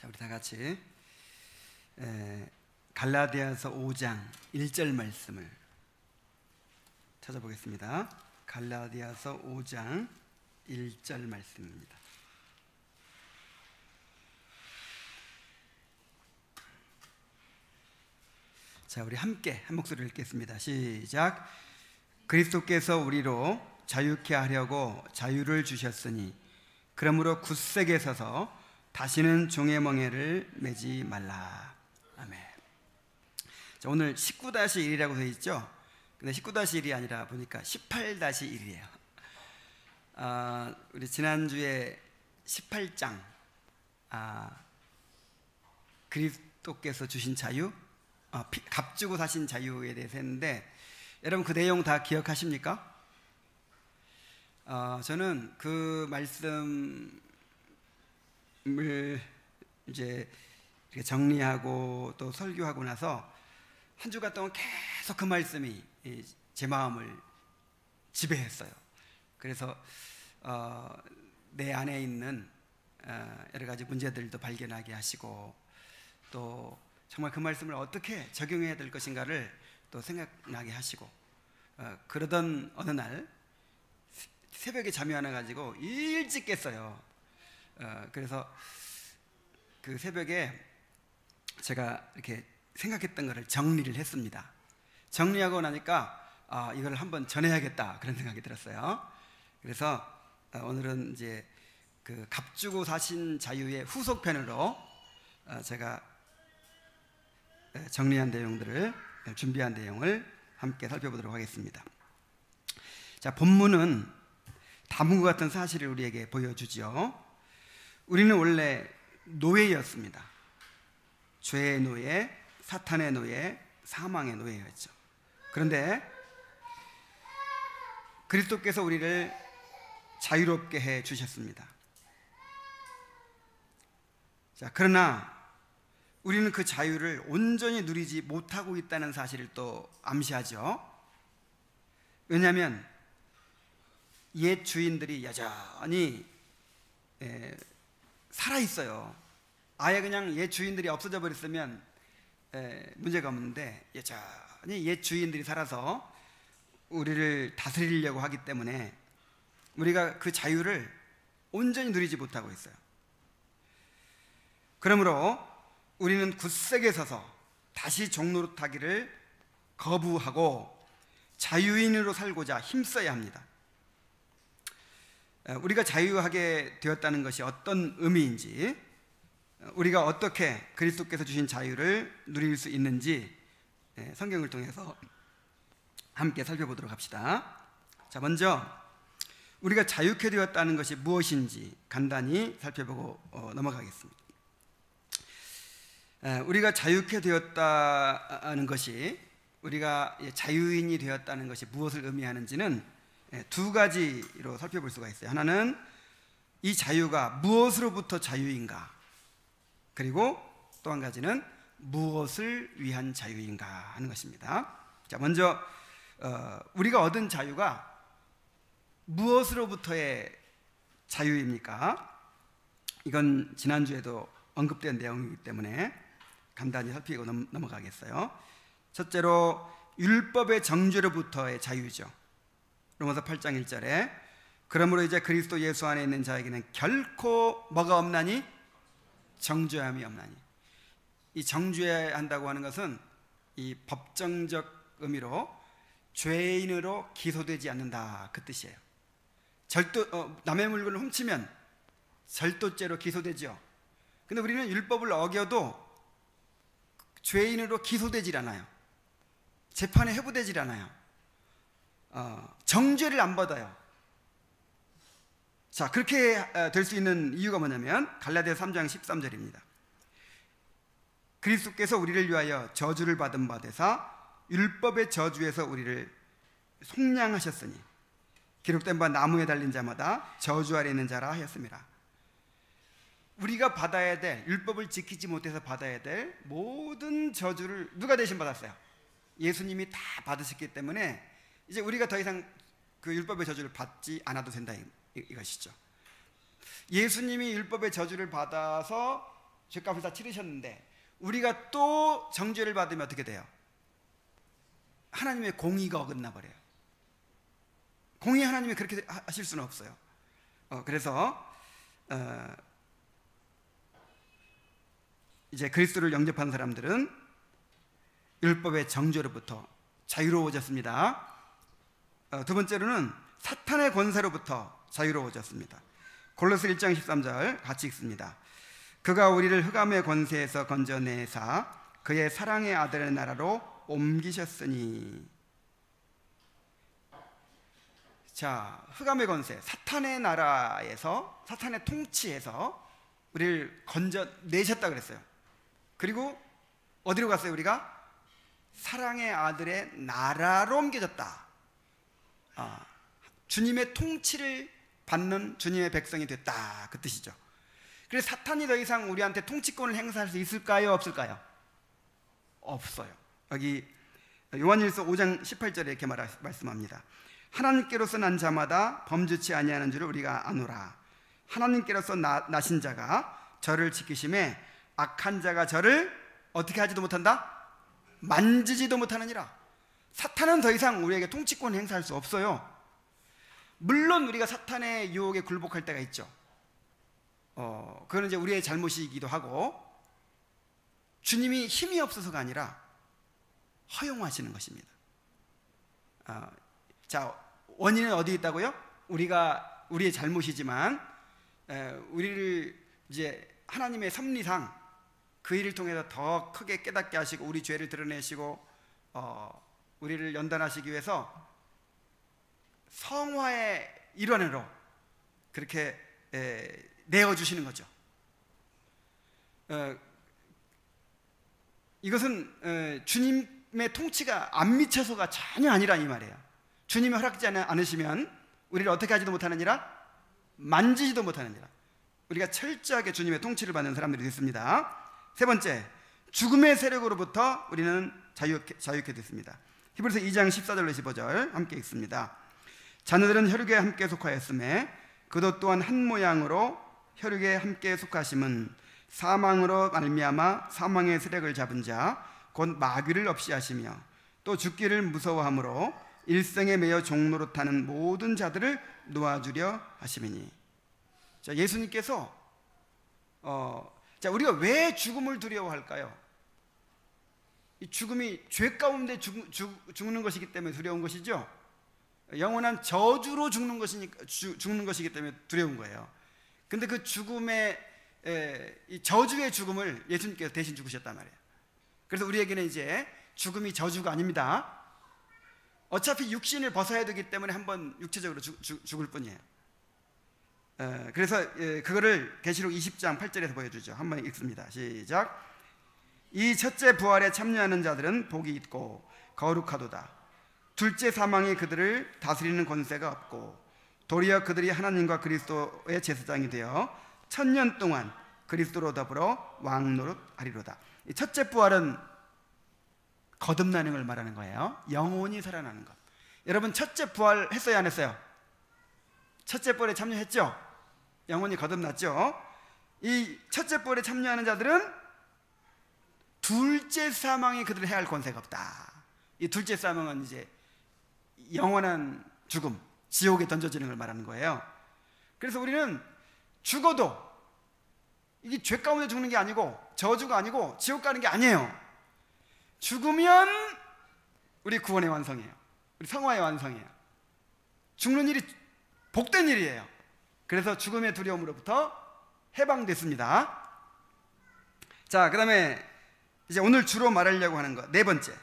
자, 우리 다 같이 갈라디아서 5장 1절 말씀을 찾아보겠습니다. 갈라디아서 5장 1절 말씀입니다. 자, 우리 함께 한 목소리를 읽겠습니다. 시작. 그리스도께서 우리로 자유케 하려고 자유를 주셨으니 그러므로 굳세게 서서 다시는 종의 멍에를 매지 말라. 아멘. 자, 오늘 19-1이라고 되어 있죠. 근데 19-1이 아니라 보니까 18-1이에요. 우리 지난주에 18장 그리스도께서 주신 자유, 값주고 사신 자유에 대해서 했는데, 여러분 그 내용 다 기억하십니까? 저는 그 말씀을 이제 이렇게 정리하고 또 설교하고 나서 한 주간 동안 계속 그 말씀이 제 마음을 지배했어요. 그래서 내 안에 있는 여러 가지 문제들도 발견하게 하시고, 또 정말 그 말씀을 어떻게 적용해야 될 것인가를 또 생각나게 하시고, 그러던 어느 날 새벽에 잠이 안 와가지고 일찍 깼어요. 그래서 그 새벽에 제가 이렇게 생각했던 것을 정리를 했습니다. 정리하고 나니까 이걸 한번 전해야겠다, 그런 생각이 들었어요. 그래서 오늘은 이제 그 값주고 사신 자유의 후속편으로 제가 정리한 내용들을, 준비한 내용을 함께 살펴보도록 하겠습니다. 자, 본문은 다문과 같은 사실을 우리에게 보여주죠. 우리는 원래 노예였습니다. 죄의 노예, 사탄의 노예, 사망의 노예였죠. 그런데 그리스도께서 우리를 자유롭게 해 주셨습니다. 자, 그러나 우리는 그 자유를 온전히 누리지 못하고 있다는 사실을 또 암시하죠. 왜냐하면 옛 주인들이 여전히 살아있어요. 아예 그냥 옛 주인들이 없어져 버렸으면 문제가 없는데, 여전히 옛 주인들이 살아서 우리를 다스리려고 하기 때문에 우리가 그 자유를 온전히 누리지 못하고 있어요. 그러므로 우리는 굳세게 서서 다시 종 노릇하기를 거부하고 자유인으로 살고자 힘써야 합니다. 우리가 자유하게 되었다는 것이 어떤 의미인지, 우리가 어떻게 그리스도께서 주신 자유를 누릴 수 있는지 성경을 통해서 함께 살펴보도록 합시다. 자, 먼저 우리가 자유케 되었다는 것이 무엇인지 간단히 살펴보고 넘어가겠습니다. 우리가 자유케 되었다는 것이, 우리가 자유인이 되었다는 것이 무엇을 의미하는지는 두 가지로 살펴볼 수가 있어요. 하나는 이 자유가 무엇으로부터 자유인가, 그리고 또 한 가지는 무엇을 위한 자유인가 하는 것입니다. 자, 먼저 우리가 얻은 자유가 무엇으로부터의 자유입니까? 이건 지난주에도 언급된 내용이기 때문에 간단히 살피고 넘어가겠어요. 첫째로 율법의 정죄로부터의 자유죠. 로마서 8장 1절에 그러므로 이제 그리스도 예수 안에 있는 자에게는 결코 뭐가 없나니? 정죄함이 없나니. 이 정죄한다고 하는 것은 이 법정적 의미로 죄인으로 기소되지 않는다, 그 뜻이에요. 남의 물건을 훔치면 절도죄로 기소되죠. 근데 우리는 율법을 어겨도 죄인으로 기소되질 않아요. 재판에 회부되질 않아요. 정죄를 안 받아요. 자, 그렇게 될 수 있는 이유가 뭐냐면 갈라디아서 3장 13절입니다. 그리스도께서 우리를 위하여 저주를 받은 바 되사 율법의 저주에서 우리를 속량하셨으니 기록된 바 나무에 달린 자마다 저주 아래 있는 자라 하였습니다. 우리가 받아야 될, 율법을 지키지 못해서 받아야 될 모든 저주를 누가 대신 받았어요? 예수님이 다 받으셨기 때문에 이제 우리가 더 이상 그 율법의 저주를 받지 않아도 된다, 이것이죠. 예수님이 율법의 저주를 받아서 죄값을 다 치르셨는데 우리가 또 정죄를 받으면 어떻게 돼요? 하나님의 공의가 어긋나 버려요. 공의 하나님이 그렇게 하실 수는 없어요. 그래서 이제 그리스도를 영접한 사람들은 율법의 정죄로부터 자유로워졌습니다. 두 번째로는 사탄의 권세로부터 자유로워졌습니다. 골로새 1장 13절 같이 읽습니다. 그가 우리를 흑암의 권세에서 건져내사 그의 사랑의 아들의 나라로 옮기셨으니. 자, 흑암의 권세, 사탄의 나라에서, 사탄의 통치에서 우리를 건져내셨다 그랬어요. 그리고 어디로 갔어요? 우리가 사랑의 아들의 나라로 옮겨졌다. 주님의 통치를 받는 주님의 백성이 됐다, 그 뜻이죠. 그래서 사탄이 더 이상 우리한테 통치권을 행사할 수 있을까요? 없을까요? 없어요. 여기 요한일서 5장 18절에 이렇게 말씀합니다. 하나님께로서 난 자마다 범죄치 아니하는 줄을 우리가 아노라. 하나님께로서 나신 자가 저를 지키심에 악한 자가 저를 어떻게 하지도 못한다? 만지지도 못하느니라. 사탄은 더 이상 우리에게 통치권 행사할 수 없어요. 물론 우리가 사탄의 유혹에 굴복할 때가 있죠. 그건 이제 우리의 잘못이기도 하고, 주님이 힘이 없어서가 아니라 허용하시는 것입니다. 자, 원인은 어디 있다고요? 우리의 잘못이지만 우리를 이제 하나님의 섭리상 그 일을 통해서 더 크게 깨닫게 하시고 우리 죄를 드러내시고 우리를 연단하시기 위해서 성화의 일환으로 그렇게 내어주시는 거죠. 이것은 주님의 통치가 안 미쳐서가 전혀 아니라 이 말이에요. 주님이 허락지 않으시면 우리를 어떻게 하지도 못하느니라? 만지지도 못하느니라. 우리가 철저하게 주님의 통치를 받는 사람들이 됐습니다. 세 번째, 죽음의 세력으로부터 우리는 자유케 됐습니다. 히브리서 2장 14절로 15절 함께 읽습니다. 자녀들은 혈육에 함께 속하였음에 그도 또한 한 모양으로 혈육에 함께 속하심은 사망으로 말미암아 사망의 세력을 잡은 자 곧 마귀를 없이 하시며 또 죽기를 무서워함으로 일생에 매여 종로로 타는 모든 자들을 놓아주려 하심이니. 자, 예수님께서 자, 우리가 왜 죽음을 두려워할까요? 이 죽음이 죄 가운데 죽는 것이기 때문에 두려운 것이죠. 영원한 저주로 죽는 것이기 때문에 두려운 거예요. 근데 그 죽음의 이 저주의 죽음을 예수님께서 대신 죽으셨단 말이에요. 그래서 우리에게는 이제 죽음이 저주가 아닙니다. 어차피 육신을 벗어야 되기 때문에 한번 육체적으로 죽을 뿐이에요. 그래서 그거를 계시록 20장 8절에서 보여주죠. 한번 읽습니다. 시작. 이 첫째 부활에 참여하는 자들은 복이 있고 거룩하도다. 둘째 사망이 그들을 다스리는 권세가 없고 도리어 그들이 하나님과 그리스도의 제사장이 되어 1000년 동안 그리스도로 더불어 왕노릇하리로다. 이 첫째 부활은 거듭나는 걸 말하는 거예요. 영혼이 살아나는 것. 여러분, 첫째 부활 했어요, 안 했어요? 첫째 부활에 참여했죠? 영혼이 거듭났죠? 이 첫째 부활에 참여하는 자들은 둘째 사망이 그들을 해할 권세가 없다. 이 둘째 사망은 이제 영원한 죽음, 지옥에 던져지는 걸 말하는 거예요. 그래서 우리는 죽어도 이게 죄 가운데 죽는 게 아니고 저주가 아니고 지옥 가는 게 아니에요. 죽으면 우리 구원의 완성이에요. 우리 성화의 완성이에요. 죽는 일이 복된 일이에요. 그래서 죽음의 두려움으로부터 해방됐습니다. 자, 그 다음에 이제 오늘 주로 말하려고 하는 것, 네 번째,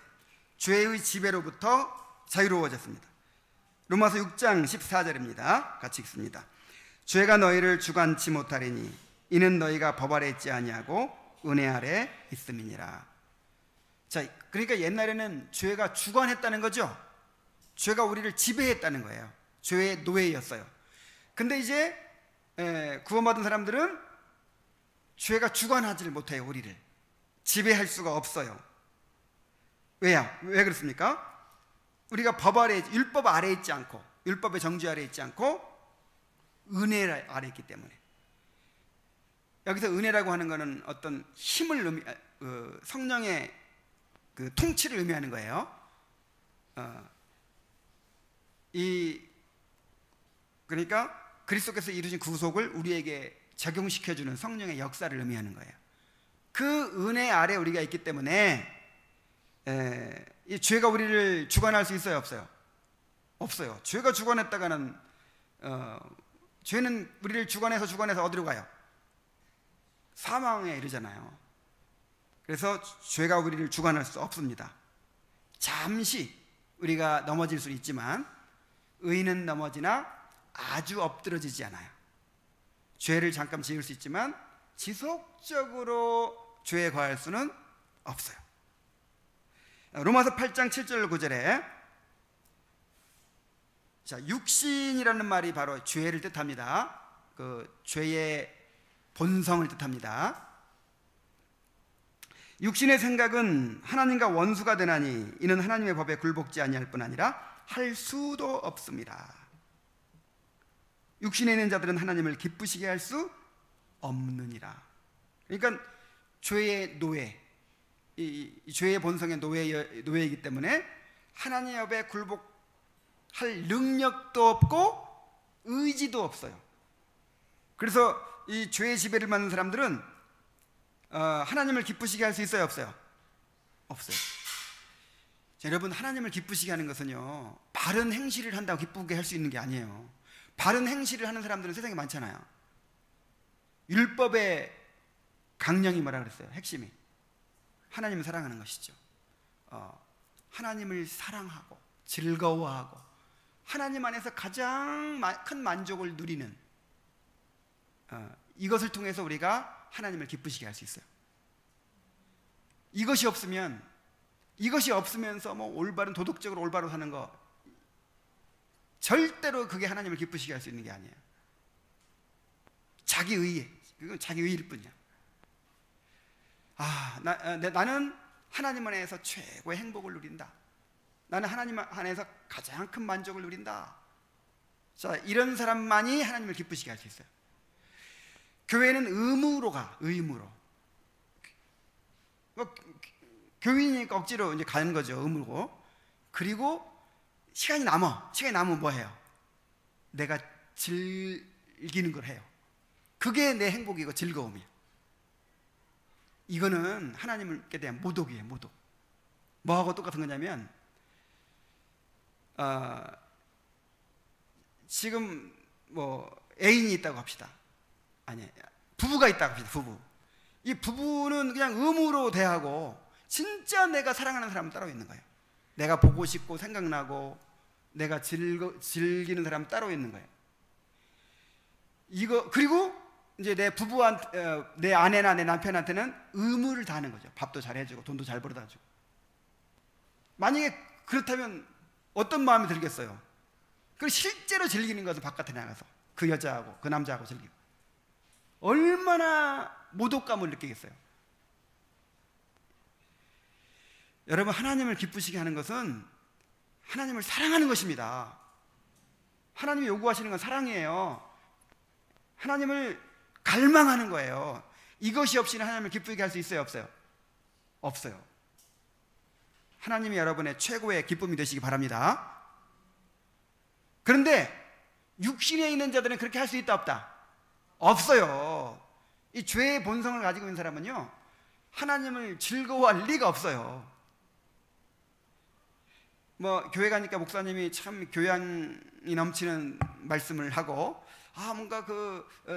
죄의 지배로부터 자유로워졌습니다. 로마서 6장 14절입니다. 같이 읽습니다. 죄가 너희를 주관치 못하리니 이는 너희가 법 아래 있지 아니하고 은혜 아래 있음이니라. 자, 그러니까 옛날에는 죄가 주관했다는 거죠. 죄가 우리를 지배했다는 거예요. 죄의 노예였어요. 근데 이제 구원받은 사람들은 죄가 주관하지 못해요. 우리를 지배할 수가 없어요. 왜요? 왜 그렇습니까? 우리가 법 아래, 율법 아래 있지 않고, 율법의 정죄 아래 있지 않고 은혜 아래 있기 때문에. 여기서 은혜라고 하는 것은 어떤 힘을 성령의 그 통치를 의미하는 거예요. 그러니까 그리스도께서 이루신 구속을 우리에게 적용시켜주는 성령의 역사를 의미하는 거예요. 그 은혜 아래 우리가 있기 때문에 이 죄가 우리를 주관할 수 있어요, 없어요? 없어요. 죄가 주관했다가는 죄는 우리를 주관해서 어디로 가요? 사망에 이르잖아요. 그래서 죄가 우리를 주관할 수 없습니다. 잠시 우리가 넘어질 수 있지만 의인은 넘어지나 아주 엎드러지지 않아요. 죄를 잠깐 지을 수 있지만 지속적으로 죄에 거할 수는 없어요. 로마서 8장 7절 9절에 자, 육신이라는 말이 바로 죄를 뜻합니다. 그 죄의 본성을 뜻합니다. 육신의 생각은 하나님과 원수가 되나니 이는 하나님의 법에 굴복지 아니할 뿐 아니라 할 수도 없습니다. 육신에 있는 자들은 하나님을 기쁘시게 할 수 없느니라. 그러니까 죄의 노예, 이 죄의 본성의 노예이기 때문에 하나님의 법에 굴복할 능력도 없고 의지도 없어요. 그래서 이 죄의 지배를 받는 사람들은 하나님을 기쁘시게 할 수 있어요, 없어요? 없어요. 자, 여러분, 하나님을 기쁘시게 하는 것은요, 바른 행실을 한다고 기쁘게 할 수 있는 게 아니에요. 바른 행실을 하는 사람들은 세상에 많잖아요. 율법의 강령이 뭐라 그랬어요? 핵심이 하나님을 사랑하는 것이죠. 하나님을 사랑하고 즐거워하고 하나님 안에서 가장 큰 만족을 누리는 이것을 통해서 우리가 하나님을 기쁘시게 할 수 있어요. 이것이 없으면서 뭐 올바른 도덕적으로 올바로 사는 거 절대로 그게 하나님을 기쁘시게 할 수 있는 게 아니에요. 자기 의에, 그건 자기 의일 뿐이야. 나는 하나님 안에서 최고의 행복을 누린다. 나는 하나님 안에서 가장 큰 만족을 누린다. 자, 이런 사람만이 하나님을 기쁘시게 할 수 있어요. 교회는 의무로 가, 의무로. 교인이니까 억지로 이제 가는 거죠, 의무로. 그리고 시간이 남으면 뭐 해요? 내가 즐기는 걸 해요. 그게 내 행복이고 즐거움이에요. 이거는 하나님께 대한 모독이에요, 모독. 뭐하고 똑같은 거냐면, 지금 뭐 애인이 있다고 합시다. 아니, 부부가 있다고 합시다. 이 부부는 그냥 의무로 대하고 진짜 내가 사랑하는 사람은 따로 있는 거예요. 내가 보고 싶고 생각나고 내가 즐기는 사람은 따로 있는 거예요. 그리고 이제 내 아내나 내 남편한테는 의무를 다하는 거죠. 밥도 잘 해주고 돈도 잘 벌어다 주고. 만약에 그렇다면 어떤 마음이 들겠어요? 그걸 실제로 즐기는 것은 바깥에 나가서 그 여자하고 그 남자하고 즐기고 얼마나 모독감을 느끼겠어요. 여러분, 하나님을 기쁘시게 하는 것은 하나님을 사랑하는 것입니다. 하나님이 요구하시는 건 사랑이에요. 하나님을 갈망하는 거예요. 이것이 없이는 하나님을 기쁘게 할 수 있어요, 없어요? 없어요. 하나님이 여러분의 최고의 기쁨이 되시기 바랍니다. 그런데 육신에 있는 자들은 그렇게 할 수 있다, 없다? 없어요. 이 죄의 본성을 가지고 있는 사람은요, 하나님을 즐거워할 리가 없어요. 뭐 교회 가니까 목사님이 참 교양이 넘치는 말씀을 하고 뭔가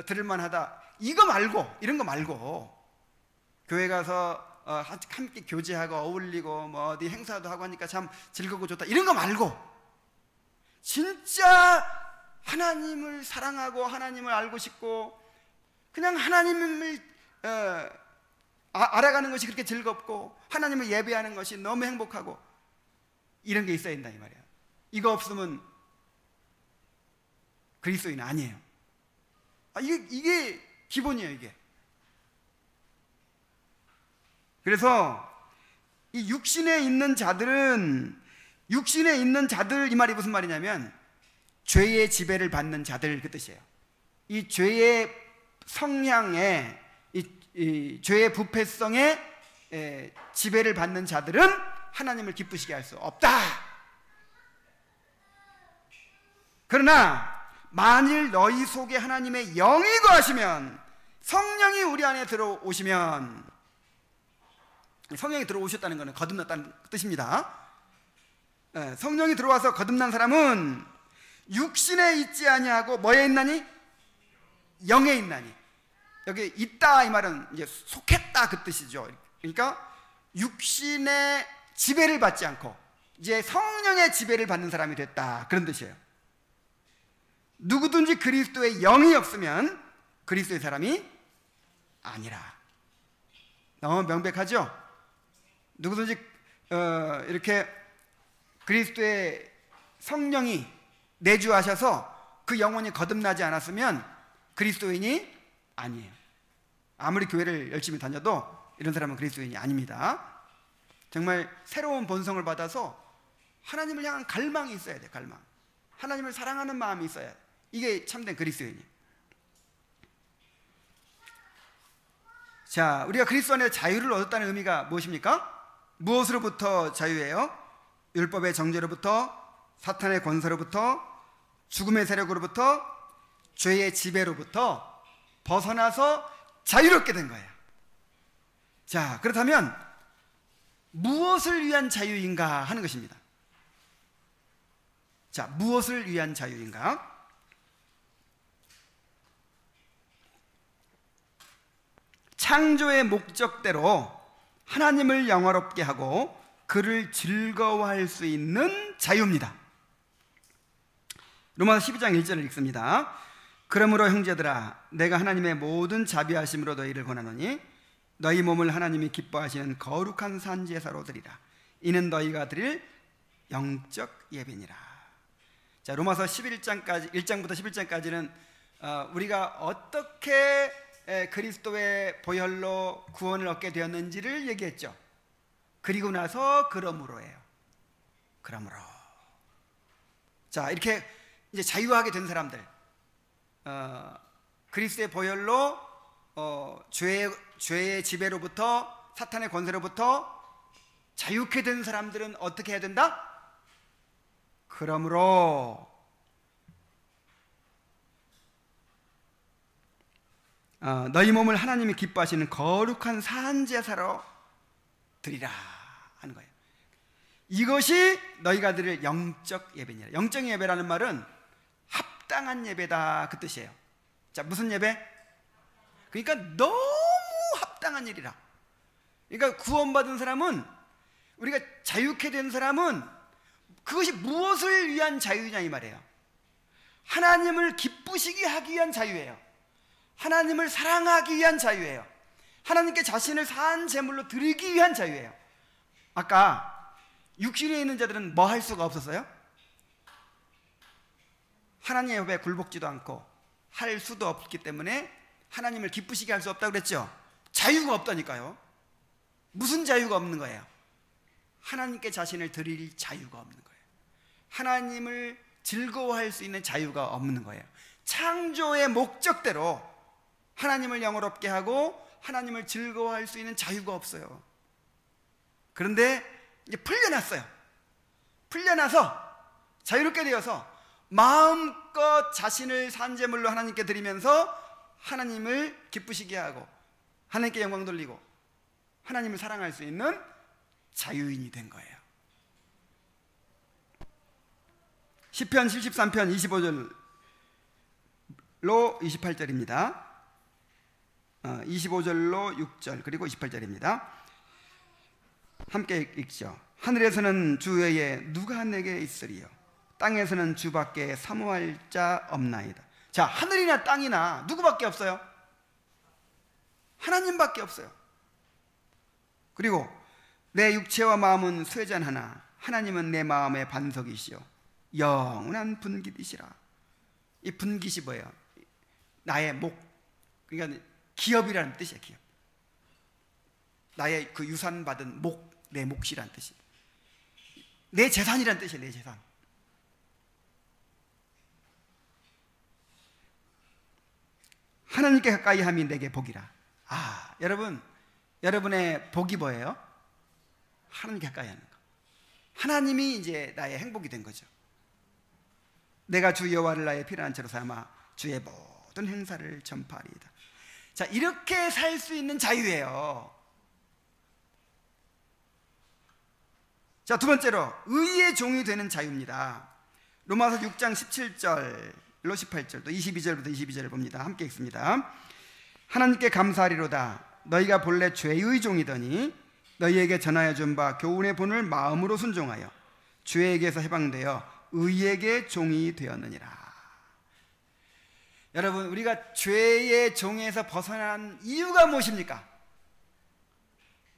들을만하다, 이런 거 말고 교회 가서 함께 교제하고 어울리고 뭐 어디 행사도 하고 하니까 참 즐겁고 좋다, 이런 거 말고 진짜 하나님을 사랑하고 하나님을 알고 싶고 그냥 하나님을 알아가는 것이 그렇게 즐겁고 하나님을 예배하는 것이 너무 행복하고 이런 게 있어야 된다, 이 말이야. 이거 없으면 그리스도인 아니에요. 이게 기본이에요, 이게. 그래서 이 육신에 있는 자들, 이 말이 무슨 말이냐면 죄의 지배를 받는 자들, 그 뜻이에요. 이 죄의 성향에 이 죄의 부패성에 지배를 받는 자들은 하나님을 기쁘시게 할 수 없다. 그러나 만일 너희 속에 하나님의 영이 거하시면, 성령이 우리 안에 들어오시면, 성령이 들어오셨다는 것은 거듭났다는 뜻입니다. 성령이 들어와서 거듭난 사람은 육신에 있지 아니하고 뭐에 있나니? 영에 있나니. 여기 있다 이 말은 이제 속했다 그 뜻이죠. 그러니까 육신의 지배를 받지 않고 이제 성령의 지배를 받는 사람이 됐다, 그런 뜻이에요. 누구든지 그리스도의 영이 없으면 그리스도의 사람이 아니라. 너무 명백하죠? 누구든지 이렇게 그리스도의 성령이 내주하셔서 그 영혼이 거듭나지 않았으면 그리스도인이 아니에요. 아무리 교회를 열심히 다녀도 이런 사람은 그리스도인이 아닙니다. 정말 새로운 본성을 받아서 하나님을 향한 갈망이 있어야 돼. 갈망. 하나님을 사랑하는 마음이 있어야 돼. 이게 참된 그리스도인이에요. 자, 우리가 그리스도 안에 자유를 얻었다는 의미가 무엇입니까? 무엇으로부터 자유예요? 율법의 정죄로부터, 사탄의 권세로부터, 죽음의 세력으로부터, 죄의 지배로부터 벗어나서 자유롭게 된 거예요. 자, 그렇다면 무엇을 위한 자유인가 하는 것입니다. 자, 무엇을 위한 자유인가? 창조의 목적대로 하나님을 영화롭게 하고 그를 즐거워할 수 있는 자유입니다. 로마서 12장 1절을 읽습니다. 그러므로 형제들아, 내가 하나님의 모든 자비하심으로 너희를 권하노니 너희 몸을 하나님이 기뻐하시는 거룩한 산제사로 드리라. 이는 너희가 드릴 영적 예배니라. 자, 로마서 11장까지 1장부터 11장까지는 우리가 어떻게 그리스도의 보혈로 구원을 얻게 되었는지를 얘기했죠. 그리고 나서 그러므로예요. 그러므로. 자, 이렇게 이제 자유하게 된 사람들, 그리스도의 보혈로 죄의 지배로부터, 사탄의 권세로부터 자유케 된 사람들은 어떻게 해야 된다? 그러므로 너희 몸을 하나님이 기뻐하시는 거룩한 산제사로 드리라 하는 거예요. 이것이 너희가 드릴 영적 예배니라. 영적 예배라는 말은 합당한 예배다, 그 뜻이에요. 자, 무슨 예배? 그러니까 너무 합당한 일이라. 그러니까 구원받은 사람은, 우리가 자유케 된 사람은 그것이 무엇을 위한 자유냐 이 말이에요. 하나님을 기쁘시게 하기 위한 자유예요. 하나님을 사랑하기 위한 자유예요. 하나님께 자신을 산 제물로 드리기 위한 자유예요. 아까 육신에 있는 자들은 뭐 할 수가 없었어요? 하나님의 법에 굴복지도 않고 할 수도 없기 때문에 하나님을 기쁘시게 할 수 없다고 그랬죠. 자유가 없다니까요. 무슨 자유가 없는 거예요? 하나님께 자신을 드릴 자유가 없는 거예요. 하나님을 즐거워할 수 있는 자유가 없는 거예요. 창조의 목적대로 하나님을 영화롭게 하고 하나님을 즐거워할 수 있는 자유가 없어요. 그런데 이제 풀려났어요. 풀려나서 자유롭게 되어서 마음껏 자신을 산제물로 하나님께 드리면서 하나님을 기쁘시게 하고 하나님께 영광 돌리고 하나님을 사랑할 수 있는 자유인이 된 거예요. 시편 73편 25절로 28절입니다. 25절로 6절 그리고 28절입니다. 함께 읽죠. 하늘에서는 주 외에 누가 내게 있으리요? 땅에서는 주밖에 사모할 자 없나이다. 자, 하늘이나 땅이나 누구밖에 없어요? 하나님밖에 없어요. 그리고 내 육체와 마음은 쇠잔하나 하나님은 내 마음의 반석이시요 영원한 분깃이시라. 이 분깃이 뭐예요? 나의 목, 그러니까 기업이라는 뜻이에요. 기업. 나의 그 유산 받은 목, 내 몫이라는 뜻이. 내 재산이라는 뜻이에요. 내 재산. 하나님께 가까이 함이 내게 복이라. 여러분의 복이 뭐예요? 하나님 가까이 하는 거. 하나님이 이제 나의 행복이 된 거죠. 내가 주 여호와를 나의 피난한 채로 삼아 주의 모든 행사를 전파하리이다. 자, 이렇게 살 수 있는 자유예요. 자, 두 번째로 의의 종이 되는 자유입니다. 로마서 6장 17절로 18절 또 22절부터 22절을 봅니다. 함께 읽습니다. 하나님께 감사하리로다. 너희가 본래 죄의 종이더니 너희에게 전하여 준 바 교훈의 본을 마음으로 순종하여 죄에게서 해방되어 의에게 종이 되었느니라. 여러분, 우리가 죄의 종에서 벗어난 이유가 무엇입니까?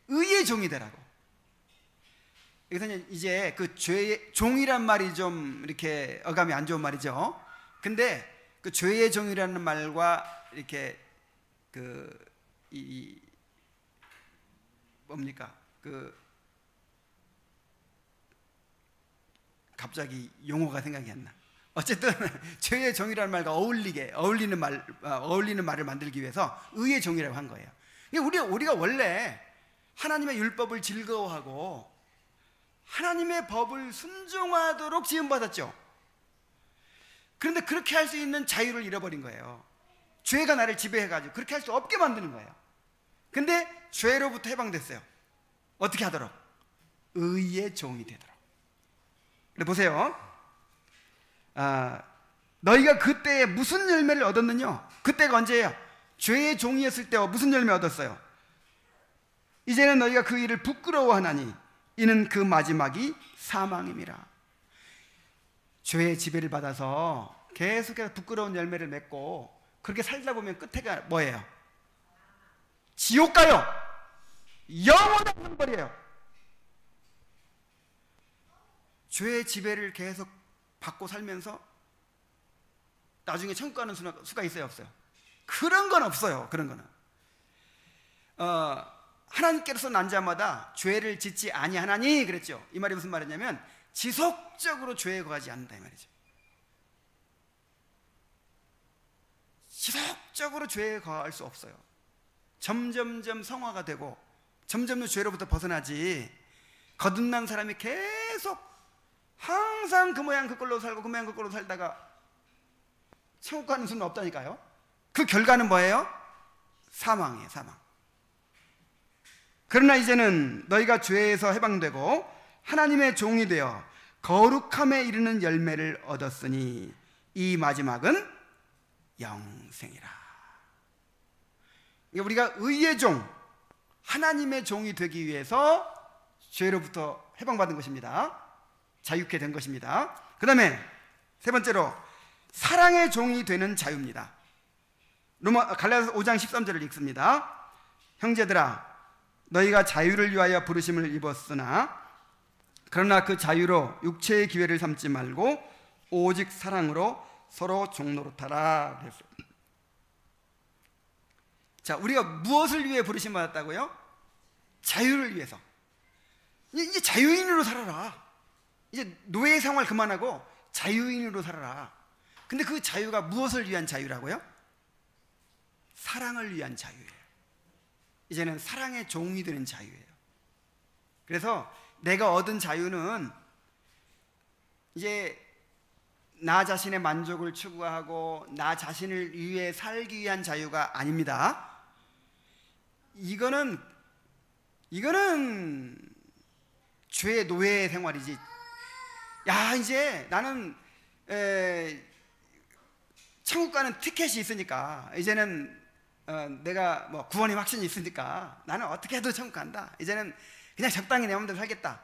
의의 종이 되라고. 여기서 이제 그 죄의 종이란 말이 좀 이렇게 어감이 안 좋은 말이죠. 근데 그 죄의 종이라는 말과 이렇게 뭡니까? 갑자기 용어가 생각이 안 나. 어쨌든 죄의 종이라는 말과 어울리는 말을 만들기 위해서 의의 종이라고 한 거예요. 우리가 원래 하나님의 율법을 즐거워하고 하나님의 법을 순종하도록 지음받았죠. 그런데 그렇게 할 수 있는 자유를 잃어버린 거예요. 죄가 나를 지배해가지고 그렇게 할 수 없게 만드는 거예요. 근데 죄로부터 해방됐어요. 어떻게 하도록? 의의 종이 되도록. 근데 보세요. 너희가 그때에 무슨 열매를 얻었느냐? 그때가 언제예요? 죄의 종이었을 때 무슨 열매 얻었어요? 이제는 너희가 그 일을 부끄러워하나니 이는 그 마지막이 사망임이라. 죄의 지배를 받아서 계속해서 부끄러운 열매를 맺고 그렇게 살다 보면 끝에가 뭐예요? 지옥 가요. 영원한 형벌이에요. 죄의 지배를 계속 받고 살면서 나중에 천국 가는 수가 있어요, 없어요? 그런 건 없어요. 그런 거는 하나님께서 난 자마다 죄를 짓지 아니하나니 그랬죠. 이 말이 무슨 말이냐면 지속적으로 죄에 거하지 않는다 이 말이죠. 지속적으로 죄에 거할 수 없어요. 점점점 성화가 되고 점점 죄로부터 벗어나지, 거듭난 사람이 계속 항상 그 모양 그 꼴로 살고 그 모양 그 꼴로 살다가 천국 가는 수는 없다니까요. 그 결과는 뭐예요? 사망이에요. 사망. 그러나 이제는 너희가 죄에서 해방되고 하나님의 종이 되어 거룩함에 이르는 열매를 얻었으니 이 마지막은 영생이라. 우리가 의의 종, 하나님의 종이 되기 위해서 죄로부터 해방받은 것입니다. 자유케 된 것입니다. 그 다음에 세 번째로 사랑의 종이 되는 자유입니다. 갈라디아서 5장 13절을 읽습니다. 형제들아, 너희가 자유를 위하여 부르심을 입었으나 그러나 그 자유로 육체의 기회를 삼지 말고 오직 사랑으로 서로 종노릇하라 그랬어요. 자, 우리가 무엇을 위해 부르심 받았다고요? 자유를 위해서. 이제 자유인으로 살아라. 이제 노예 생활 그만하고 자유인으로 살아라. 근데 그 자유가 무엇을 위한 자유라고요? 사랑을 위한 자유예요. 이제는 사랑의 종이 되는 자유예요. 그래서 내가 얻은 자유는 이제 나 자신의 만족을 추구하고 나 자신을 위해 살기 위한 자유가 아닙니다. 이거는 죄의 노예 생활이지. 야, 이제 나는 천국 가는 티켓이 있으니까 이제는 내가 뭐 구원의 확신이 있으니까 나는 어떻게 해도 천국 간다. 이제는 그냥 적당히 내 마음대로 살겠다.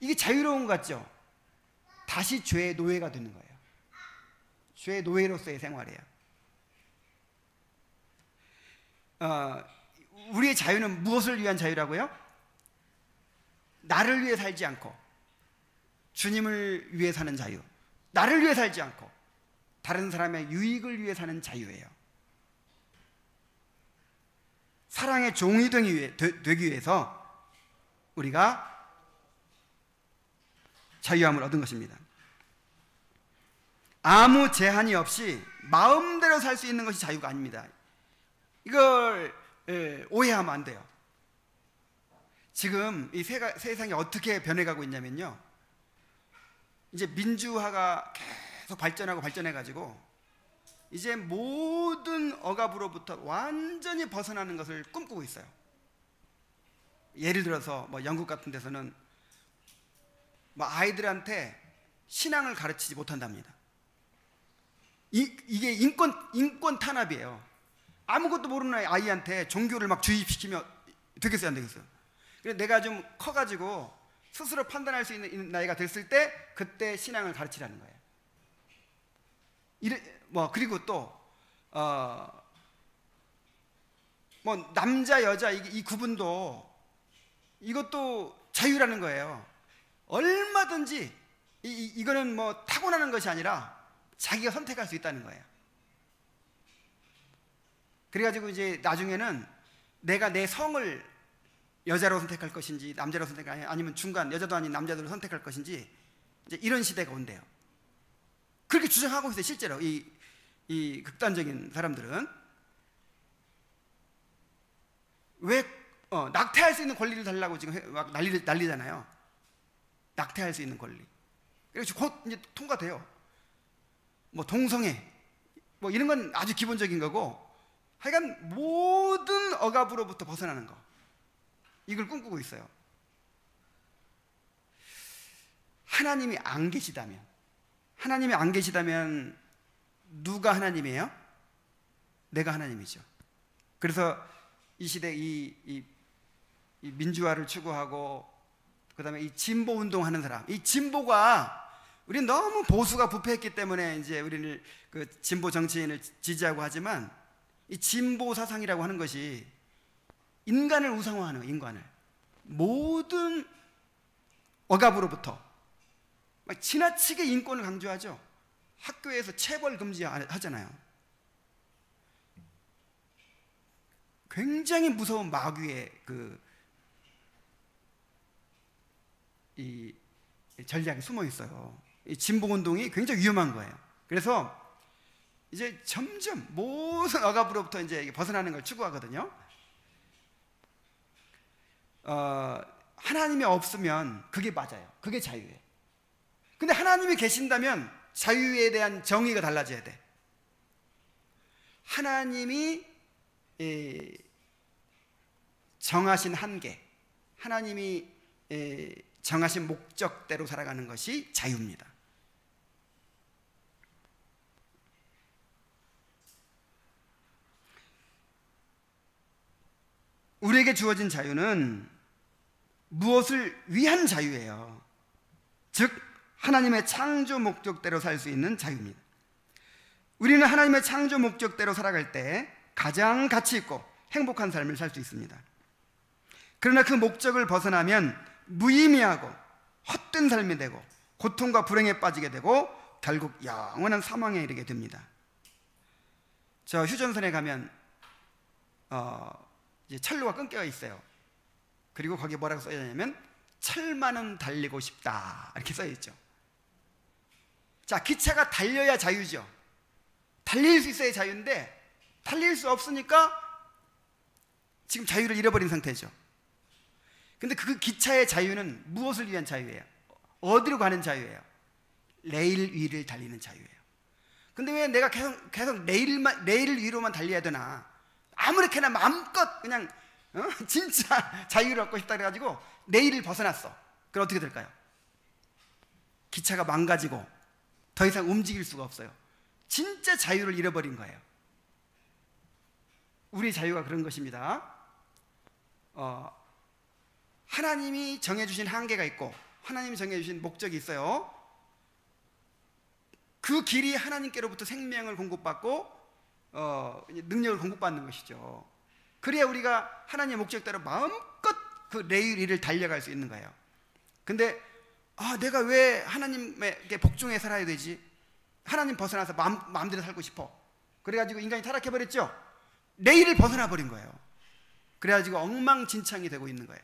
이게 자유로운 것 같죠? 다시 죄의 노예가 되는 거예요. 죄의 노예로서의 생활이에요. 우리의 자유는 무엇을 위한 자유라고요? 나를 위해 살지 않고 주님을 위해 사는 자유, 나를 위해 살지 않고 다른 사람의 유익을 위해 사는 자유예요. 사랑의 종이 되기 위해서 우리가 자유함을 얻은 것입니다. 아무 제한이 없이 마음대로 살 수 있는 것이 자유가 아닙니다. 이걸 오해하면 안 돼요. 지금 이 세상이 어떻게 변해가고 있냐면요, 이제 민주화가 계속 발전하고 발전해가지고 이제 모든 억압으로부터 완전히 벗어나는 것을 꿈꾸고 있어요. 예를 들어서 뭐 영국 같은 데서는 뭐 아이들한테 신앙을 가르치지 못한답니다. 이게 인권 탄압이에요. 아무것도 모르는 아이한테 종교를 막 주입시키면 되겠어요, 안 되겠어요? 그래서 내가 좀 커가지고 스스로 판단할 수 있는 나이가 됐을 때 그때 신앙을 가르치라는 거예요. 그리고 또 뭐 남자 여자 이 구분도 이것도 자유라는 거예요. 얼마든지 이거는 뭐 타고나는 것이 아니라 자기가 선택할 수 있다는 거예요. 그래가지고 이제 나중에는 내가 내 성을 여자로 선택할 것인지 남자로 선택할, 아니면 중간 여자도 아닌 남자로 선택할 것인지 이제 이런 시대가 온대요. 그렇게 주장하고 있어요, 실제로. 이 극단적인 사람들은. 왜 낙태할 수 있는 권리를 달라고 지금 막 난리잖아요. 낙태할 수 있는 권리. 그래서 곧 이제 통과돼요. 뭐 동성애 뭐 이런 건 아주 기본적인 거고, 하여간 모든 억압으로부터 벗어나는 거, 이걸 꿈꾸고 있어요. 하나님이 안 계시다면 누가 하나님이에요? 내가 하나님이죠. 그래서 이 시대 이 민주화를 추구하고 그다음에 이 진보 운동하는 사람, 이 진보가, 우리는 너무 보수가 부패했기 때문에 이제 우리는 그 진보 정치인을 지지하고 하지만, 이 진보 사상이라고 하는 것이 인간을 우상화하는 거예요. 인간을 모든 억압으로부터 막 지나치게 인권을 강조하죠. 학교에서 체벌 금지하잖아요. 굉장히 무서운 마귀의 이 전략이 숨어 있어요. 이 진보 운동이 굉장히 위험한 거예요. 그래서 이제 점점 모든 억압으로부터 이제 벗어나는 걸 추구하거든요. 하나님이 없으면 그게 맞아요. 그게 자유예요. 근데 하나님이 계신다면 자유에 대한 정의가 달라져야 돼. 하나님이 정하신 한계, 하나님이 정하신 목적대로 살아가는 것이 자유입니다. 우리에게 주어진 자유는 무엇을 위한 자유예요. 즉 하나님의 창조 목적대로 살 수 있는 자유입니다. 우리는 하나님의 창조 목적대로 살아갈 때 가장 가치 있고 행복한 삶을 살 수 있습니다. 그러나 그 목적을 벗어나면 무의미하고 헛된 삶이 되고 고통과 불행에 빠지게 되고 결국 영원한 사망에 이르게 됩니다. 저 휴전선에 가면 이제 철로가 끊겨 있어요. 그리고 거기에 뭐라고 써져 있냐면 철만은 달리고 싶다, 이렇게 써 있죠. 자, 기차가 달려야 자유죠. 달릴 수 있어야 자유인데 달릴 수 없으니까 지금 자유를 잃어버린 상태죠. 근데 그 기차의 자유는 무엇을 위한 자유예요? 어디로 가는 자유예요? 레일 위를 달리는 자유예요. 근데 왜 내가 계속 레일 위로만 달려야 되나? 아무렇게나 마음껏 그냥 진짜 자유를 얻고 싶다 그래가지고 레일을 벗어났어. 그럼 어떻게 될까요? 기차가 망가지고 더 이상 움직일 수가 없어요. 진짜 자유를 잃어버린 거예요. 우리 자유가 그런 것입니다. 하나님이 정해주신 한계가 있고 하나님이 정해주신 목적이 있어요. 그 길이 하나님께로부터 생명을 공급받고 능력을 공급받는 것이죠. 그래야 우리가 하나님의 목적대로 마음껏 그 레일 위를 달려갈 수 있는 거예요. 근데 내가 왜 하나님에게 복종해 살아야 되지? 하나님 벗어나서 마음대로 살고 싶어. 그래가지고 인간이 타락해버렸죠. 레일을 벗어나 버린 거예요. 그래가지고 엉망진창이 되고 있는 거예요.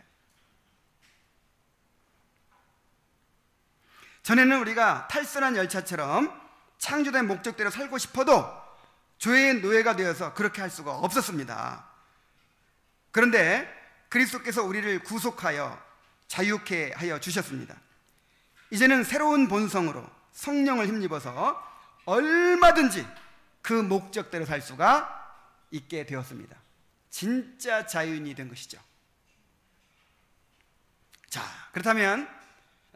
전에는 우리가 탈선한 열차처럼 창조된 목적대로 살고 싶어도 죄의 노예가 되어서 그렇게 할 수가 없었습니다. 그런데 그리스도께서 우리를 구속하여 자유케 하여 주셨습니다. 이제는 새로운 본성으로 성령을 힘입어서 얼마든지 그 목적대로 살 수가 있게 되었습니다. 진짜 자유인이 된 것이죠. 자, 그렇다면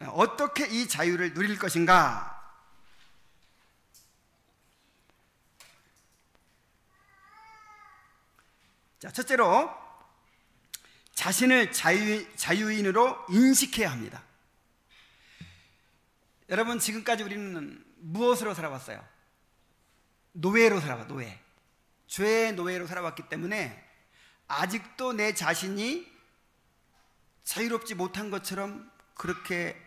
어떻게 이 자유를 누릴 것인가? 자, 첫째로 자신을 자유인으로 인식해야 합니다. 여러분, 지금까지 우리는 무엇으로 살아왔어요? 노예로 살아왔어요. 노예. 죄의 노예로 살아왔기 때문에 아직도 내 자신이 자유롭지 못한 것처럼 그렇게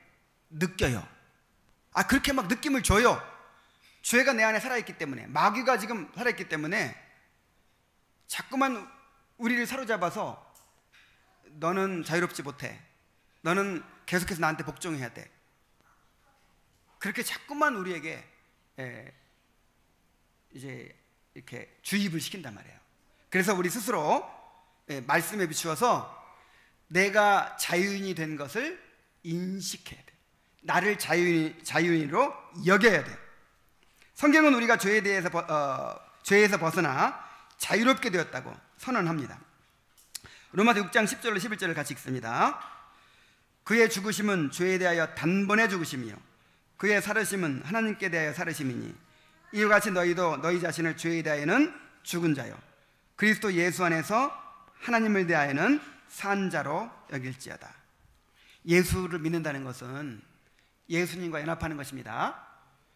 느껴요. 그렇게 막 느낌을 줘요. 죄가 내 안에 살아있기 때문에, 마귀가 지금 살아있기 때문에 자꾸만 우리를 사로잡아서 너는 자유롭지 못해, 너는 계속해서 나한테 복종해야 돼, 그렇게 자꾸만 우리에게 이제 이렇게 주입을 시킨단 말이에요. 그래서 우리 스스로 말씀에 비추어서 내가 자유인이 된 것을 인식해야 돼. 나를 자유인으로 여겨야 돼. 성경은 우리가 죄에서 벗어나 자유롭게 되었다고 선언합니다. 로마서 6장 10절로 11절을 같이 읽습니다. 그의 죽으심은 죄에 대하여 단번에 죽으심이요 그의 살으심은 하나님께 대하여 살으심이니 이와 같이 너희도 너희 자신을 죄에 대하여는 죽은 자요 그리스도 예수 안에서 하나님을 대하여는 산 자로 여길지어다. 예수를 믿는다는 것은 예수님과 연합하는 것입니다.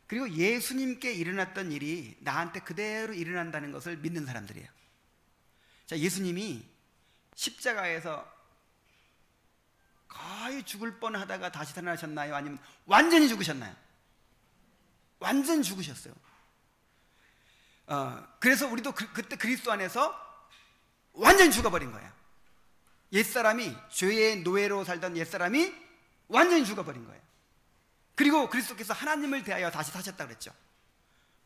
그리고 예수님께 일어났던 일이 나한테 그대로 일어난다는 것을 믿는 사람들이에요. 자, 예수님이 십자가에서 거의 죽을 뻔하다가 다시 살아나셨나요? 아니면 완전히 죽으셨나요? 완전히 죽으셨어요. 그래서 우리도 그때 그리스도 안에서 완전히 죽어버린 거예요. 옛사람이, 죄의 노예로 살던 옛사람이 완전히 죽어버린 거예요. 그리고 그리스도께서 하나님을 대하여 다시 사셨다고 그랬죠.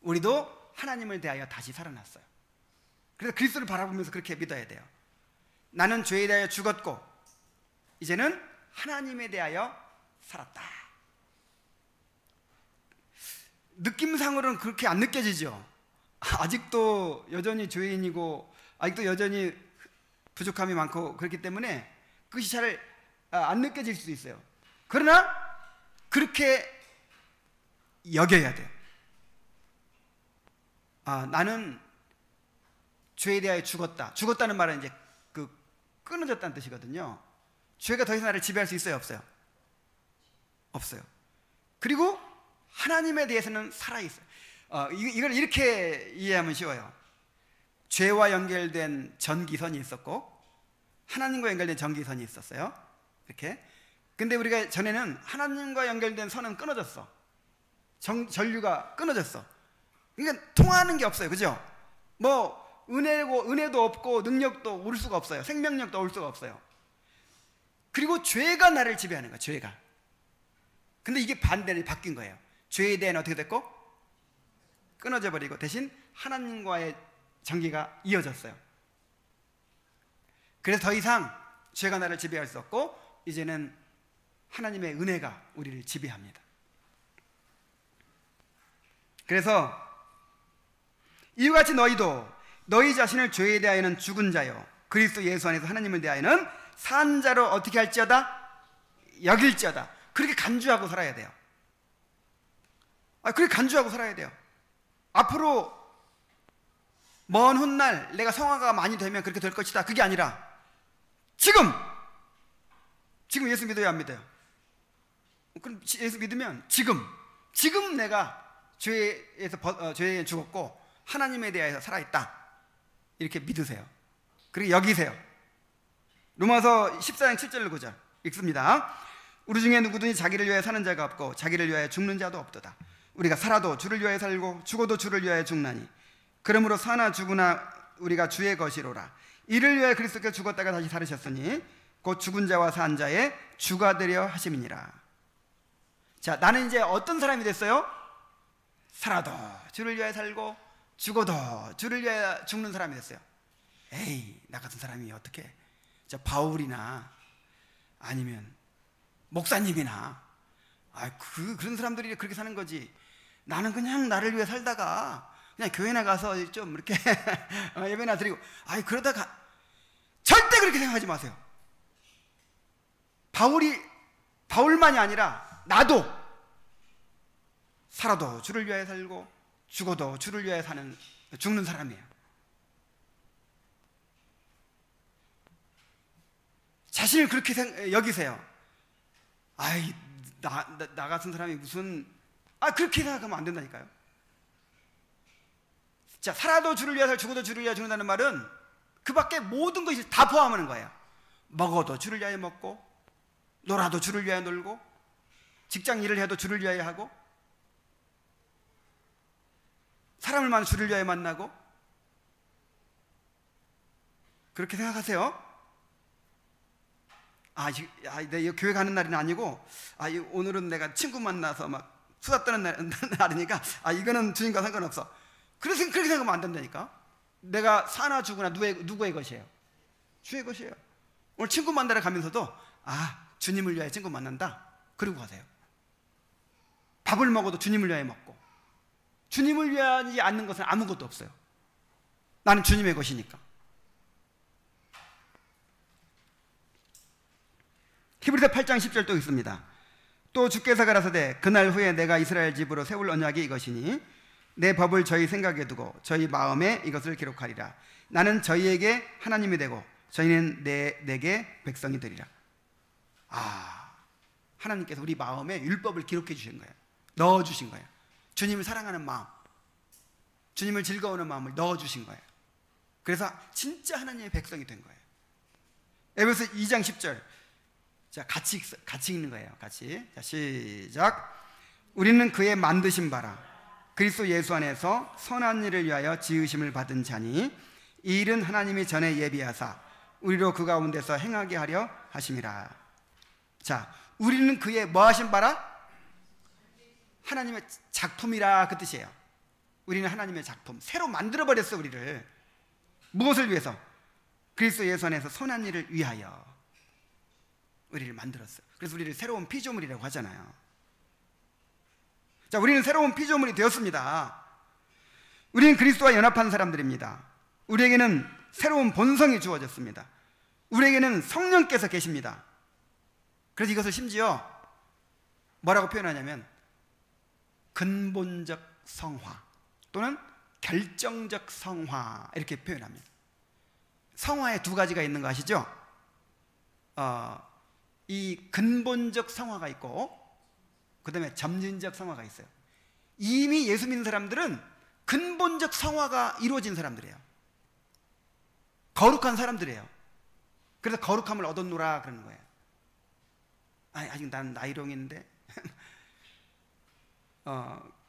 우리도 하나님을 대하여 다시 살아났어요. 그래서 그리스도를 바라보면서 그렇게 믿어야 돼요. 나는 죄에 대하여 죽었고 이제는 하나님에 대하여 살았다. 느낌상으로는 그렇게 안 느껴지죠. 아직도 여전히 죄인이고 아직도 여전히 부족함이 많고 그렇기 때문에 그것이 잘 안 느껴질 수도 있어요. 그러나 그렇게 여겨야 돼요. 나는 죄에 대하여 죽었다. 죽었다는 말은 이제 끊어졌다는 뜻이거든요. 죄가 더 이상 나를 지배할 수 있어요, 없어요? 없어요. 그리고 하나님에 대해서는 살아있어요. 이걸 이렇게 이해하면 쉬워요. 죄와 연결된 전기선이 있었고 하나님과 연결된 전기선이 있었어요. 이렇게. 근데 우리가 전에는 하나님과 연결된 선은 끊어졌어. 전류가 끊어졌어. 그러니까 통하는 게 없어요. 그죠? 뭐 은혜도 없고 능력도 올 수가 없어요. 생명력도 올 수가 없어요. 그리고 죄가 나를 지배하는 거야. 죄가. 근데 이게 반대로 바뀐 거예요. 죄에 대한 어떻게 됐고? 끊어져 버리고 대신 하나님과의 전기가 이어졌어요. 그래서 더 이상 죄가 나를 지배할 수 없고 이제는 하나님의 은혜가 우리를 지배합니다. 그래서 이와 같이 너희도 너희 자신을 죄에 대하여는 죽은 자요 그리스도 예수 안에서 하나님을 대하여는 산 자로 어떻게 할지어다? 여길지어다. 그렇게 간주하고 살아야 돼요. 그렇게 간주하고 살아야 돼요. 앞으로 먼 훗날 내가 성화가 많이 되면 그렇게 될 것이다. 그게 아니라 지금 예수 믿어야 안 믿어요? 그럼 예수 믿으면 지금 내가 죄에 죽었고 하나님에 대해서 살아있다. 이렇게 믿으세요. 그리고 여기세요. 로마서 14장 7절 9절 읽습니다. 우리 중에 누구든지 자기를 위하여 사는 자가 없고 자기를 위하여 죽는 자도 없도다. 우리가 살아도 주를 위하여 살고 죽어도 주를 위하여 죽나니 그러므로 사나 죽으나 우리가 주의 것이로라. 이를 위하여 그리스도께서 죽었다가 다시 살으셨으니 곧 죽은 자와 산 자의 주가 되려 하심이니라. 자, 나는 이제 어떤 사람이 됐어요? 살아도 주를 위하여 살고 죽어도 주를 위하여 죽는 사람이 됐어요. 에이, 나 같은 사람이 어떻게 바울이나 아니면 목사님이나 그런 사람들이 그렇게 사는 거지. 나는 그냥 나를 위해 살다가 그냥 교회나 가서 좀 이렇게 예배나 드리고 그러다가 절대 그렇게 생각하지 마세요. 바울만이 아니라 나도 살아도 주를 위하여 살고 죽어도 주를 위하여 죽는 사람이에요. 자신을 그렇게 여기세요. 나 같은 사람이 무슨 그렇게 생각하면 안 된다니까요. 자, 살아도 주를 위하여 살고 죽어도 주를 위하여 죽는다는 말은 그 밖에 모든 것이 다 포함하는 거예요. 먹어도 주를 위하여 먹고, 놀아도 주를 위하여 놀고, 직장 일을 해도 주를 위하여 하고, 사람을 만나 주를 위하여 만나고. 그렇게 생각하세요. 내 교회 가는 날은 아니고 오늘은 내가 친구 만나서 막 수다 떠는 날이니까 이거는 주님과 상관없어. 그렇게 생각하면 안 된다니까. 내가 사나 죽으나 누구의 것이에요? 주의 것이에요. 오늘 친구 만나러 가면서도 주님을 위하여 친구 만난다, 그러고 가세요. 밥을 먹어도 주님을 위하여 먹고, 주님을 위하지 않는 것은 아무것도 없어요. 나는 주님의 것이니까. 히브리서 8장 10절 또 있습니다. 또 주께서 가라사대 그날 후에 내가 이스라엘 집으로 세울 언약이 이것이니 내 법을 저희 생각에 두고 저희 마음에 이것을 기록하리라. 나는 저희에게 하나님이 되고 저희는 내게 백성이 되리라. 하나님께서 우리 마음에 율법을 기록해 주신 거예요. 넣어 주신 거예요. 주님을 사랑하는 마음, 주님을 즐거워하는 마음을 넣어 주신 거예요. 그래서 진짜 하나님의 백성이 된 거예요. 에베소 2장 10절. 자, 같이 읽는 거예요. 같이. 자, 시작. 우리는 그의 만드신 바라 그리스도 예수 안에서 선한 일을 위하여 지으심을 받은 자니 이 일은 하나님이 전에 예비하사 우리로 그 가운데서 행하게 하려 하심이라. 자, 우리는 그의 뭐 하신 바라? 하나님의 작품이라, 그 뜻이에요. 우리는 하나님의 작품, 새로 만들어버렸어. 우리를 무엇을 위해서? 그리스도 예수 안에서 선한 일을 위하여 우리를 만들었어요. 그래서 우리를 새로운 피조물이라고 하잖아요. 자, 우리는 새로운 피조물이 되었습니다. 우리는 그리스도와 연합한 사람들입니다. 우리에게는 새로운 본성이 주어졌습니다. 우리에게는 성령께서 계십니다. 그래서 이것을 심지어 뭐라고 표현하냐면 근본적 성화 또는 결정적 성화, 이렇게 표현합니다. 성화에 두 가지가 있는 거 아시죠? 이 근본적 성화가 있고 그 다음에 점진적 성화가 있어요. 이미 예수 믿는 사람들은 근본적 성화가 이루어진 사람들이에요. 거룩한 사람들이에요. 그래서 거룩함을 얻었노라 그러는 거예요. 아직 난 나이롱인데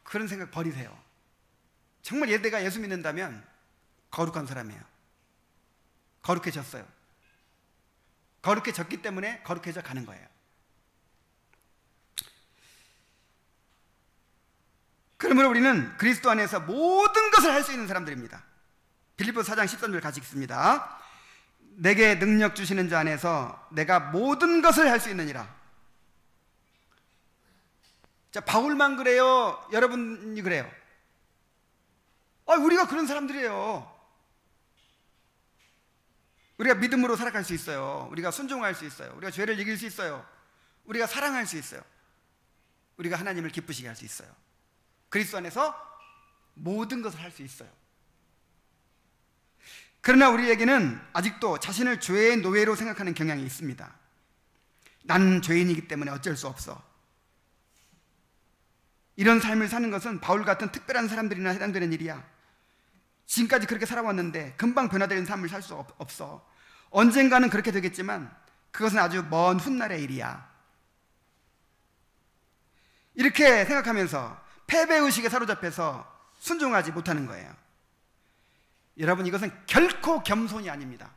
그런 생각 버리세요. 정말 내가 예수 믿는다면 거룩한 사람이에요. 거룩해졌어요. 거룩해졌기 때문에 거룩해져 가는 거예요. 그러므로 우리는 그리스도 안에서 모든 것을 할 수 있는 사람들입니다. 빌립보서 4장 13절 같이 읽습니다. 내게 능력 주시는 자 안에서 내가 모든 것을 할 수 있느니라. 자, 바울만 그래요? 여러분이 그래요? 우리가 그런 사람들이에요. 우리가 믿음으로 살아갈 수 있어요. 우리가 순종할 수 있어요. 우리가 죄를 이길 수 있어요. 우리가 사랑할 수 있어요. 우리가 하나님을 기쁘시게 할 수 있어요. 그리스도 안에서 모든 것을 할 수 있어요. 그러나 우리에게는 아직도 자신을 죄의 노예로 생각하는 경향이 있습니다. 나는 죄인이기 때문에 어쩔 수 없어. 이런 삶을 사는 것은 바울 같은 특별한 사람들이나 해당되는 일이야. 지금까지 그렇게 살아왔는데 금방 변화되는 삶을 살 수 없어. 언젠가는 그렇게 되겠지만 그것은 아주 먼 훗날의 일이야. 이렇게 생각하면서 패배의식에 사로잡혀서 순종하지 못하는 거예요. 여러분, 이것은 결코 겸손이 아닙니다.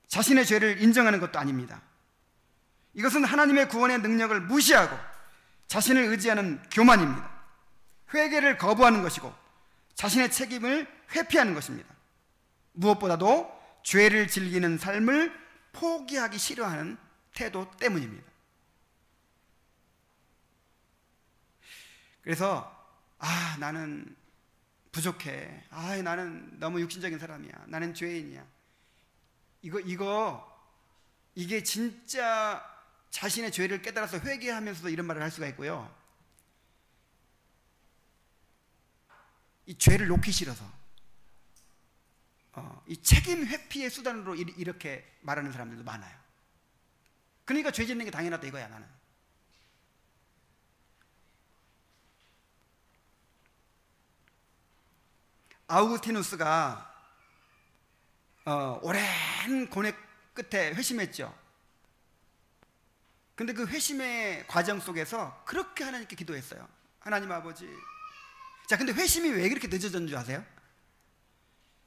자신의 죄를 인정하는 것도 아닙니다. 이것은 하나님의 구원의 능력을 무시하고 자신을 의지하는 교만입니다. 회개를 거부하는 것이고 자신의 책임을 회피하는 것입니다. 무엇보다도 죄를 즐기는 삶을 포기하기 싫어하는 태도 때문입니다. 그래서 나는 부족해. 나는 너무 육신적인 사람이야. 나는 죄인이야. 이게 진짜 자신의 죄를 깨달아서 회개하면서도 이런 말을 할 수가 있고요. 이 죄를 놓기 싫어서 이 책임 회피의 수단으로 이렇게 말하는 사람들도 많아요. 그러니까 죄 짓는 게 당연하다 이거야. 나는 아우구스티누스가 오랜 고뇌 끝에 회심했죠. 근데 그 회심의 과정 속에서 그렇게 하나님께 기도했어요. 하나님 아버지, 자, 근데 회심이 왜 그렇게 늦어졌는 줄 아세요?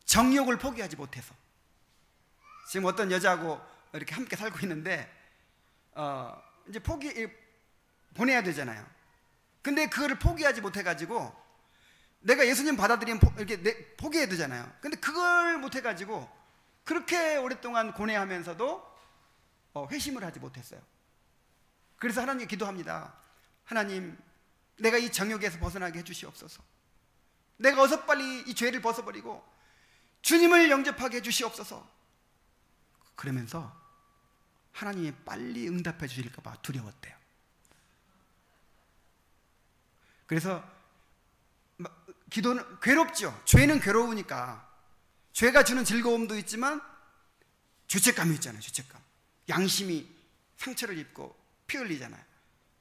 정욕을 포기하지 못해서. 지금 어떤 여자하고 이렇게 함께 살고 있는데 이제 보내야 되잖아요. 근데 그거를 포기하지 못해가지고, 내가 예수님 받아들이면 이렇게 포기해야 되잖아요. 근데 그걸 못해가지고 그렇게 오랫동안 고뇌하면서도 회심을 하지 못했어요. 그래서 하나님께 기도합니다. 하나님, 내가 이 정욕에서 벗어나게 해주시옵소서. 내가 어서 빨리 이 죄를 벗어버리고 주님을 영접하게 해주시옵소서. 그러면서 하나님이 빨리 응답해 주실까 봐 두려웠대요. 그래서 기도는 괴롭죠. 죄는 괴로우니까. 죄가 주는 즐거움도 있지만 죄책감이 있잖아요. 죄책감. 양심이 상처를 입고 피 흘리잖아요.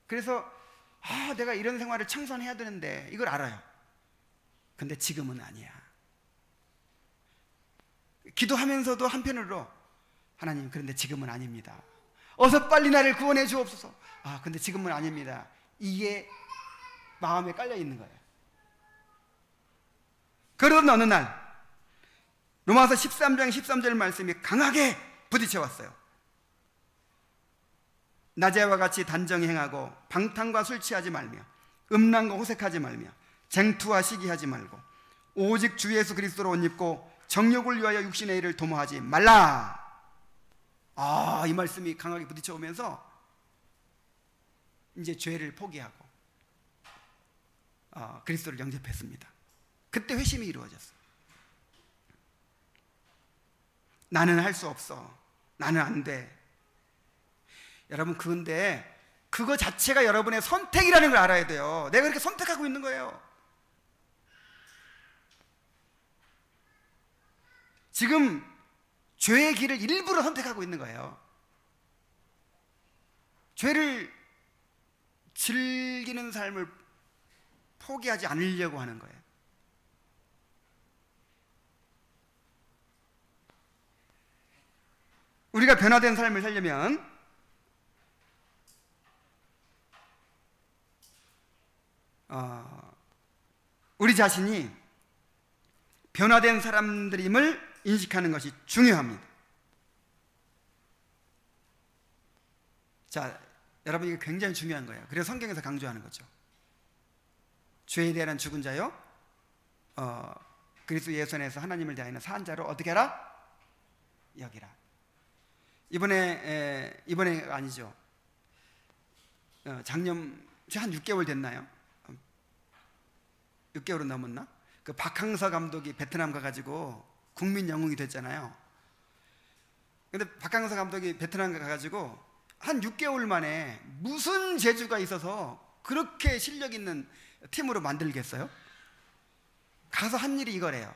그래서 내가 이런 생활을 청산해야 되는데 이걸 알아요. 근데 지금은 아니야. 기도하면서도 한편으로 하나님, 그런데 지금은 아닙니다. 어서 빨리 나를 구원해 주옵소서. 근데 지금은 아닙니다. 이게 마음에 깔려 있는 거예요. 그러던 어느 날 로마서 13장 13절 말씀이 강하게 부딪혀 왔어요. 낮에와 같이 단정히 행하고 방탕과 술 취하지 말며 음란과 호색하지 말며 쟁투와 시기하지 말고 오직 주 예수 그리스도로 옷 입고 정욕을 위하여 육신의 일을 도모하지 말라. 이 말씀이 강하게 부딪혀 오면서 이제 죄를 포기하고 그리스도를 영접했습니다. 그때 회심이 이루어졌어요. 나는 할 수 없어. 나는 안 돼. 여러분, 그런데 그거 자체가 여러분의 선택이라는 걸 알아야 돼요. 내가 이렇게 선택하고 있는 거예요. 지금 죄의 길을 일부러 선택하고 있는 거예요. 죄를 즐기는 삶을 포기하지 않으려고 하는 거예요. 우리가 변화된 삶을 살려면 우리 자신이 변화된 사람들임을 인식하는 것이 중요합니다. 자, 여러분, 이게 굉장히 중요한 거예요. 그래서 성경에서 강조하는 거죠. 죄에 대한 죽은 자요, 그리스도 예수 안에서 하나님을 대하여 사한 자로 어떻게 하라? 여기라. 이번에가 아니죠. 작년 한 6개월 됐나요? 6개월은 넘었나? 그 박항서 감독이 베트남 가가지고 국민 영웅이 됐잖아요. 근데 박항서 감독이 베트남 가가지고 한 6개월 만에 무슨 재주가 있어서 그렇게 실력 있는 팀으로 만들겠어요? 가서 한 일이 이거래요.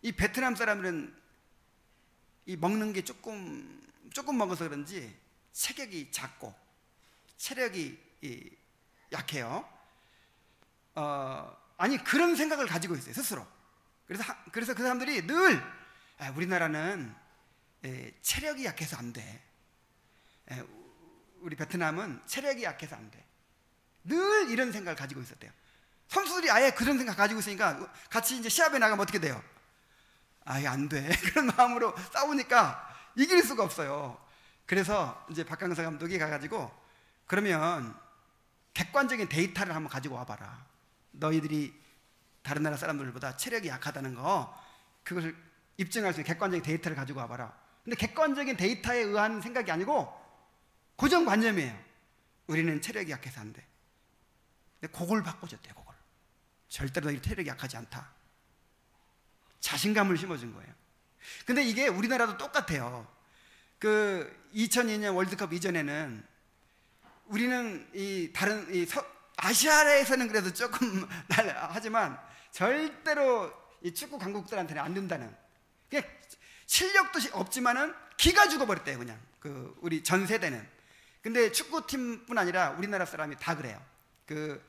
이 베트남 사람들은 이 먹는 게 조금 먹어서 그런지 체격이 작고 체력이 약해요. 아니, 그런 생각을 가지고 있어요, 스스로. 그래서 그 사람들이 늘 우리나라는 체력이 약해서 안 돼. 우리 베트남은 체력이 약해서 안 돼. 늘 이런 생각을 가지고 있었대요. 선수들이 아예 그런 생각 가지고 있으니까 같이 이제 시합에 나가면 어떻게 돼요? 아예 안 돼. 그런 마음으로 싸우니까 이길 수가 없어요. 그래서 이제 박항서 감독이 가가지고, 그러면 객관적인 데이터를 한번 가지고 와봐라. 너희들이 다른 나라 사람들보다 체력이 약하다는 거, 그것을 입증할 수 있는 객관적인 데이터를 가지고 와봐라. 근데 객관적인 데이터에 의한 생각이 아니고 고정관념이에요. 우리는 체력이 약해서 안 돼. 근데 그걸 바꿔줬대요. 그걸. 절대로 너희 체력이 약하지 않다. 자신감을 심어준 거예요. 근데 이게 우리나라도 똑같아요. 그 2002년 월드컵 이전에는 우리는 아시아에서는 그래도 조금 하지만 절대로 이 축구 강국들한테는 안 된다는, 그냥 실력도 없지만은 기가 죽어버렸대요. 그냥 그 우리 전 세대는. 근데 축구팀뿐 아니라 우리나라 사람이 다 그래요. 그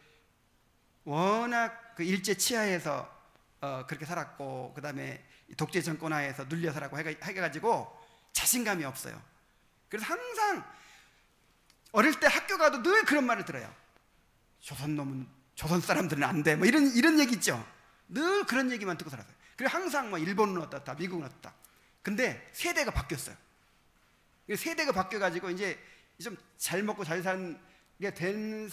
워낙 그 일제 치하에서 그렇게 살았고, 그 다음에 독재 정권하에서 눌려 살았고 해가지고 자신감이 없어요. 그래서 항상 어릴 때 학교 가도 늘 그런 말을 들어요. 조선 사람들은 안 돼. 뭐 이런 얘기 있죠. 늘 그런 얘기만 듣고 살았어요. 그리고 항상 뭐 일본은 어떻다, 미국은 어떻다. 근데 세대가 바뀌었어요. 세대가 바뀌어가지고 이제 좀 잘 먹고 잘 사는 게 된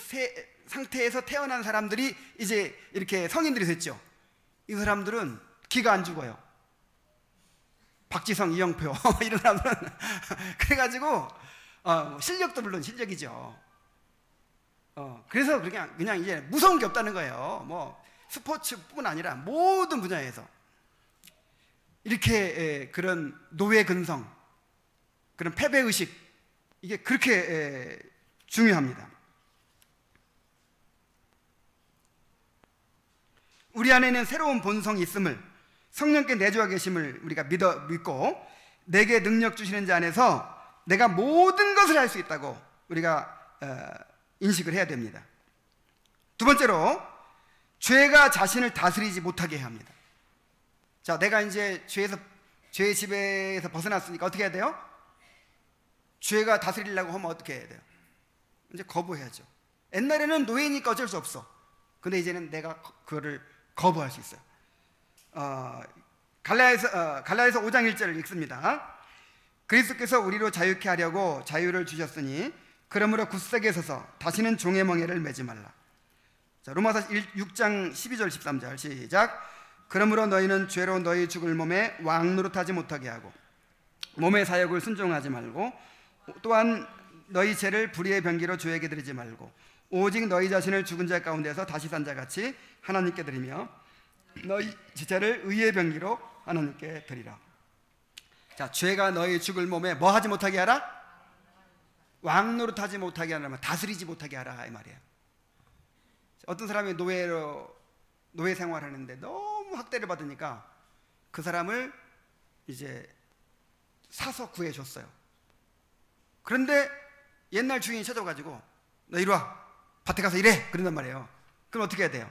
상태에서 태어난 사람들이 이제 이렇게 성인들이 됐죠. 이 사람들은 기가 안 죽어요. 박지성, 이영표 이런 사람들은 그래가지고 실력도 물론 실력이죠. 그래서 그냥 이제 무서운 게 없다는 거예요. 뭐 스포츠뿐 아니라 모든 분야에서 이렇게 그런 노예 근성, 그런 패배 의식, 이게 그렇게 중요합니다. 우리 안에는 새로운 본성이 있음을, 성령께 내주와 계심을 우리가 믿고 내게 능력 주시는 자 안에서 내가 모든 것을 할 수 있다고 우리가 인식을 해야 됩니다. 두 번째로, 죄가 자신을 다스리지 못하게 해야 합니다. 자, 내가 이제 죄의 지배에서 벗어났으니까 어떻게 해야 돼요? 죄가 다스리려고 하면 어떻게 해야 돼요? 이제 거부해야죠. 옛날에는 노예니까 어쩔 수 없어. 근데 이제는 내가 그거를 거부할 수 있어요. 갈라디아서 5장 1절을 읽습니다. 그리스도께서 우리로 자유케 하려고 자유를 주셨으니 그러므로 굳세게 서서 다시는 종의 멍에를 매지 말라. 자, 로마서 6장 12절 13절 시작. 그러므로 너희는 죄로 너희 죽을 몸에 왕노릇하지 못하게 하고 몸의 사역을 순종하지 말고, 또한 너희 죄를 불의의 병기로 주에게 드리지 말고 오직 너희 자신을 죽은 자 가운데서 다시 산 자같이 하나님께 드리며 너희 지체를 의의 병기로 하나님께 드리라. 자, 죄가 너희 죽을 몸에 뭐 하지 못하게 하라? 왕노릇하지 못하게 하라, 다스리지 못하게 하라 이 말이에요. 어떤 사람이 노예 생활하는데 너무 학대를 받으니까 그 사람을 이제 사서 구해줬어요. 그런데 옛날 주인이 찾아가지고 너 이리 와, 밭에 가서 일해, 그런단 말이에요. 그럼 어떻게 해야 돼요?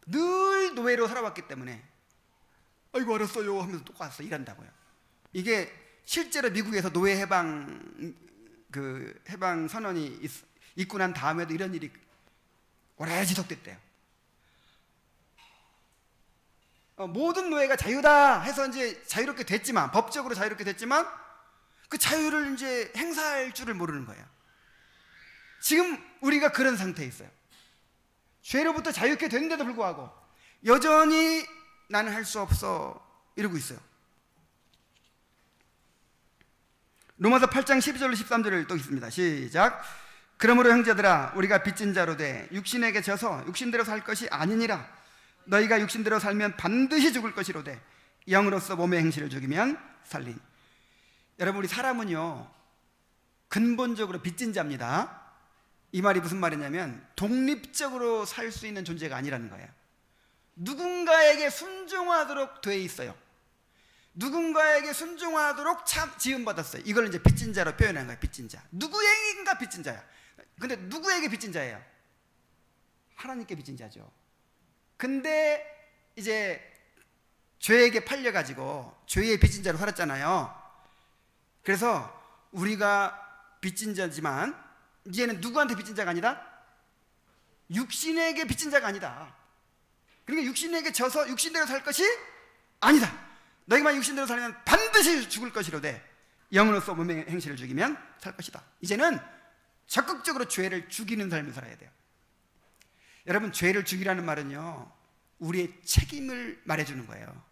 늘 노예로 살아왔기 때문에 아이고 알았어요 하면서 똑같이 일한다고요. 이게 실제로 미국에서 노예 해방 선언이 있고 난 다음에도 이런 일이 오래 지속됐대요. 모든 노예가 자유다 해서 이제 자유롭게 됐지만, 법적으로 자유롭게 됐지만 그 자유를 이제 행사할 줄을 모르는 거예요. 지금 우리가 그런 상태에 있어요. 죄로부터 자유롭게 됐는데도 불구하고 여전히 나는 할 수 없어 이러고 있어요. 로마서 8장 12절 13절을 또 읽습니다. 시작. 그러므로 형제들아, 우리가 빚진 자로 돼 육신에게 져서 육신대로 살 것이 아니니라. 너희가 육신대로 살면 반드시 죽을 것이로되 영으로서 몸의 행실을 죽이면 살리니. 여러분, 우리 사람은요 근본적으로 빚진 자입니다. 이 말이 무슨 말이냐면 독립적으로 살 수 있는 존재가 아니라는 거예요. 누군가에게 순종하도록 돼 있어요. 누군가에게 순종하도록 지음받았어요. 이걸 이제 빚진 자로 표현한 거예요. 빚진 자. 누구에게인가 빚진 자야. 근데 누구에게 빚진 자예요? 하나님께 빚진 자죠. 근데 이제 죄에게 팔려가지고 죄의 빚진 자로 살았잖아요. 그래서 우리가 빚진 자지만 이제는 누구한테 빚진 자가 아니다? 육신에게 빚진 자가 아니다. 그러니까 육신에게 져서 육신대로 살 것이 아니다. 너희만 육신대로 살면 반드시 죽을 것이로되 영으로서 몸의 행실을 죽이면 살 것이다. 이제는 적극적으로 죄를 죽이는 삶을 살아야 돼요. 여러분, 죄를 죽이라는 말은요 우리의 책임을 말해주는 거예요.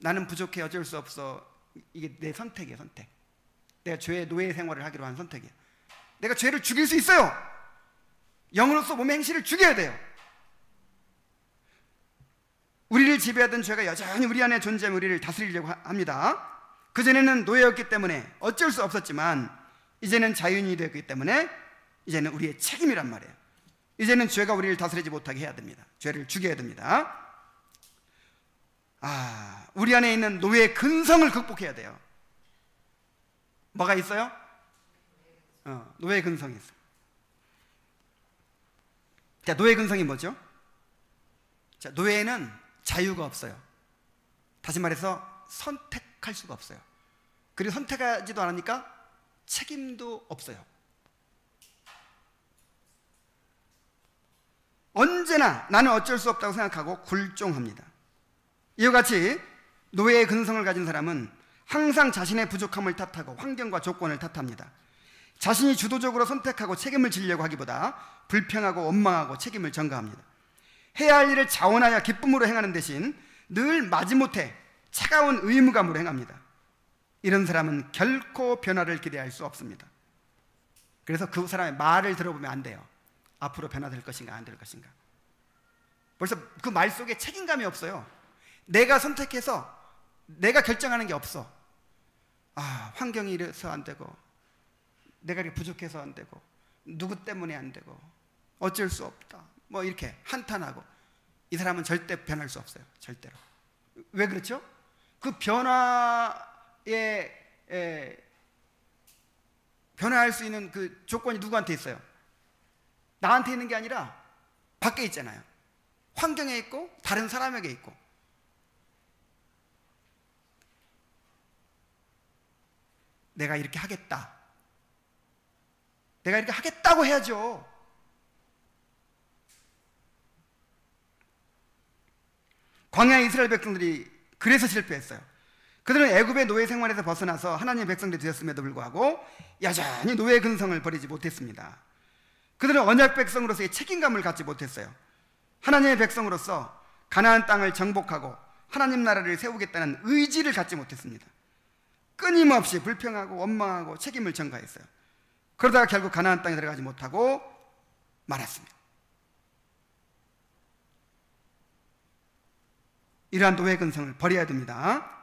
나는 부족해, 어쩔 수 없어. 이게 내 선택이에요, 선택. 내가 죄의 노예 생활을 하기로 한 선택이에요. 내가 죄를 죽일 수 있어요. 영으로서 몸의 행실을 죽여야 돼요. 우리를 지배하던 죄가 여전히 우리 안에 존재하며 우리를 다스리려고 합니다. 그전에는 노예였기 때문에 어쩔 수 없었지만 이제는 자유인이 되었기 때문에 이제는 우리의 책임이란 말이에요. 이제는 죄가 우리를 다스리지 못하게 해야 됩니다. 죄를 죽여야 됩니다. 우리 안에 있는 노예의 근성을 극복해야 돼요. 뭐가 있어요? 노예의 근성이 있어요. 자, 노예의 근성이 뭐죠? 자, 노예는 자유가 없어요. 다시 말해서 선택할 수가 없어요. 그리고 선택하지도 않으니까 책임도 없어요. 언제나 나는 어쩔 수 없다고 생각하고 굴종합니다. 이와 같이 노예의 근성을 가진 사람은 항상 자신의 부족함을 탓하고 환경과 조건을 탓합니다. 자신이 주도적으로 선택하고 책임을 지려고 하기보다 불평하고 원망하고 책임을 전가합니다. 해야 할 일을 자원하여 기쁨으로 행하는 대신 늘 마지못해 차가운 의무감으로 행합니다. 이런 사람은 결코 변화를 기대할 수 없습니다. 그래서 그 사람의 말을 들어보면 안 돼요. 앞으로 변화될 것인가 안 될 것인가. 벌써 그 말 속에 책임감이 없어요. 내가 선택해서 내가 결정하는 게 없어. 환경이 이래서 안 되고, 내가 이렇게 부족해서 안 되고, 누구 때문에 안 되고, 어쩔 수 없다, 뭐 이렇게 한탄하고, 이 사람은 절대 변할 수 없어요. 절대로. 왜 그렇죠? 그 변화할 수 있는 그 조건이 누구한테 있어요? 나한테 있는 게 아니라 밖에 있잖아요. 환경에 있고 다른 사람에게 있고. 내가 이렇게 하겠다. 내가 이렇게 하겠다고 해야죠. 광야 이스라엘 백성들이 그래서 실패했어요. 그들은 애굽의 노예 생활에서 벗어나서 하나님의 백성들이 되었음에도 불구하고 여전히 노예 근성을 버리지 못했습니다. 그들은 언약 백성으로서의 책임감을 갖지 못했어요. 하나님의 백성으로서 가나안 땅을 정복하고 하나님 나라를 세우겠다는 의지를 갖지 못했습니다. 끊임없이 불평하고 원망하고 책임을 전가했어요. 그러다가 결국 가나안 땅에 들어가지 못하고 말았습니다. 이러한 노예 근성을 버려야 됩니다.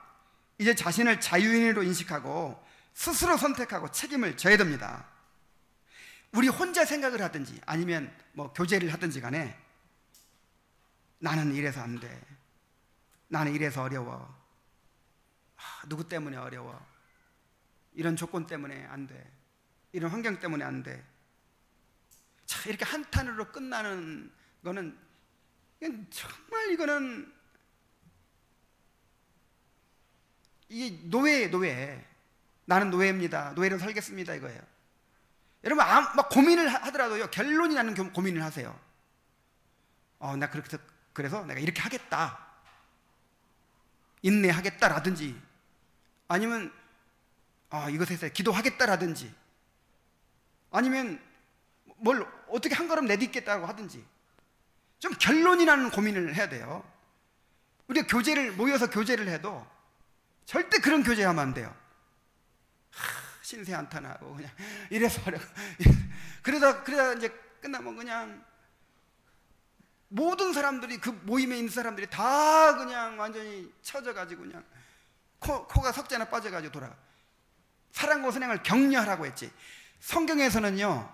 이제 자신을 자유인으로 인식하고 스스로 선택하고 책임을 져야 됩니다. 우리 혼자 생각을 하든지 아니면 뭐 교제를 하든지 간에 나는 이래서 안 돼. 나는 이래서 어려워. 누구 때문에 어려워. 이런 조건 때문에 안 돼. 이런 환경 때문에 안 돼. 자, 이렇게 한탄으로 끝나는 거는 정말 이거는 이게 노예예요, 노예. 나는 노예입니다. 노예로 살겠습니다, 이거예요. 여러분, 막 고민을 하더라도요, 결론이 나는 고민을 하세요. 나 그래서 내가 이렇게 하겠다. 인내하겠다라든지, 아니면, 이것에 대해서 기도하겠다라든지, 아니면, 뭘 어떻게 한 걸음 내딛겠다고 하든지, 좀 결론이 나는 고민을 해야 돼요. 우리가 모여서 교제를 해도 절대 그런 교제하면 안 돼요. 신세 한탄하고 그냥 이래서 어려워. 그러다 이제 끝나면 그냥 모든 사람들이, 그 모임에 있는 사람들이 다 그냥 완전히 처져가지고 그냥 코가 석자나 빠져가지고 돌아가. 사랑과 선행을 격려하라고 했지. 성경에서는요,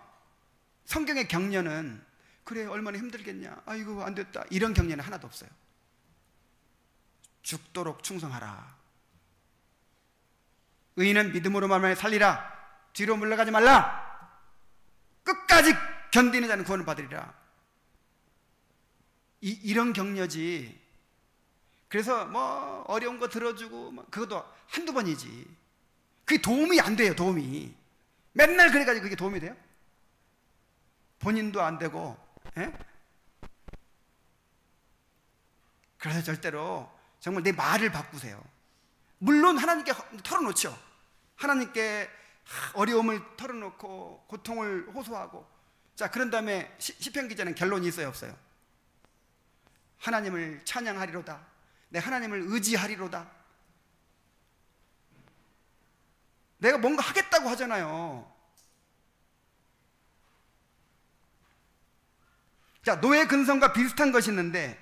성경의 격려는 그래 얼마나 힘들겠냐, 아이고 안 됐다, 이런 격려는 하나도 없어요. 죽도록 충성하라. 의인은 믿음으로 말미암아 살리라. 뒤로 물러가지 말라. 끝까지 견디는 자는 구원을 받으리라. 이런 격려지. 그래서 뭐 어려운 거 들어주고 그것도 한두 번이지. 그게 도움이 안 돼요. 도움이 맨날 그래가지고 그게 도움이 돼요? 본인도 안 되고. 그래서 절대로 정말 내 말을 바꾸세요. 물론 하나님께 털어놓죠. 하나님께 어려움을 털어놓고 고통을 호소하고. 자, 그런 다음에 시편 기자는 결론이 있어요, 없어요? 하나님을 찬양하리로다. 내 하나님을 의지하리로다. 내가 뭔가 하겠다고 하잖아요. 자, 노예 근성과 비슷한 것이 있는데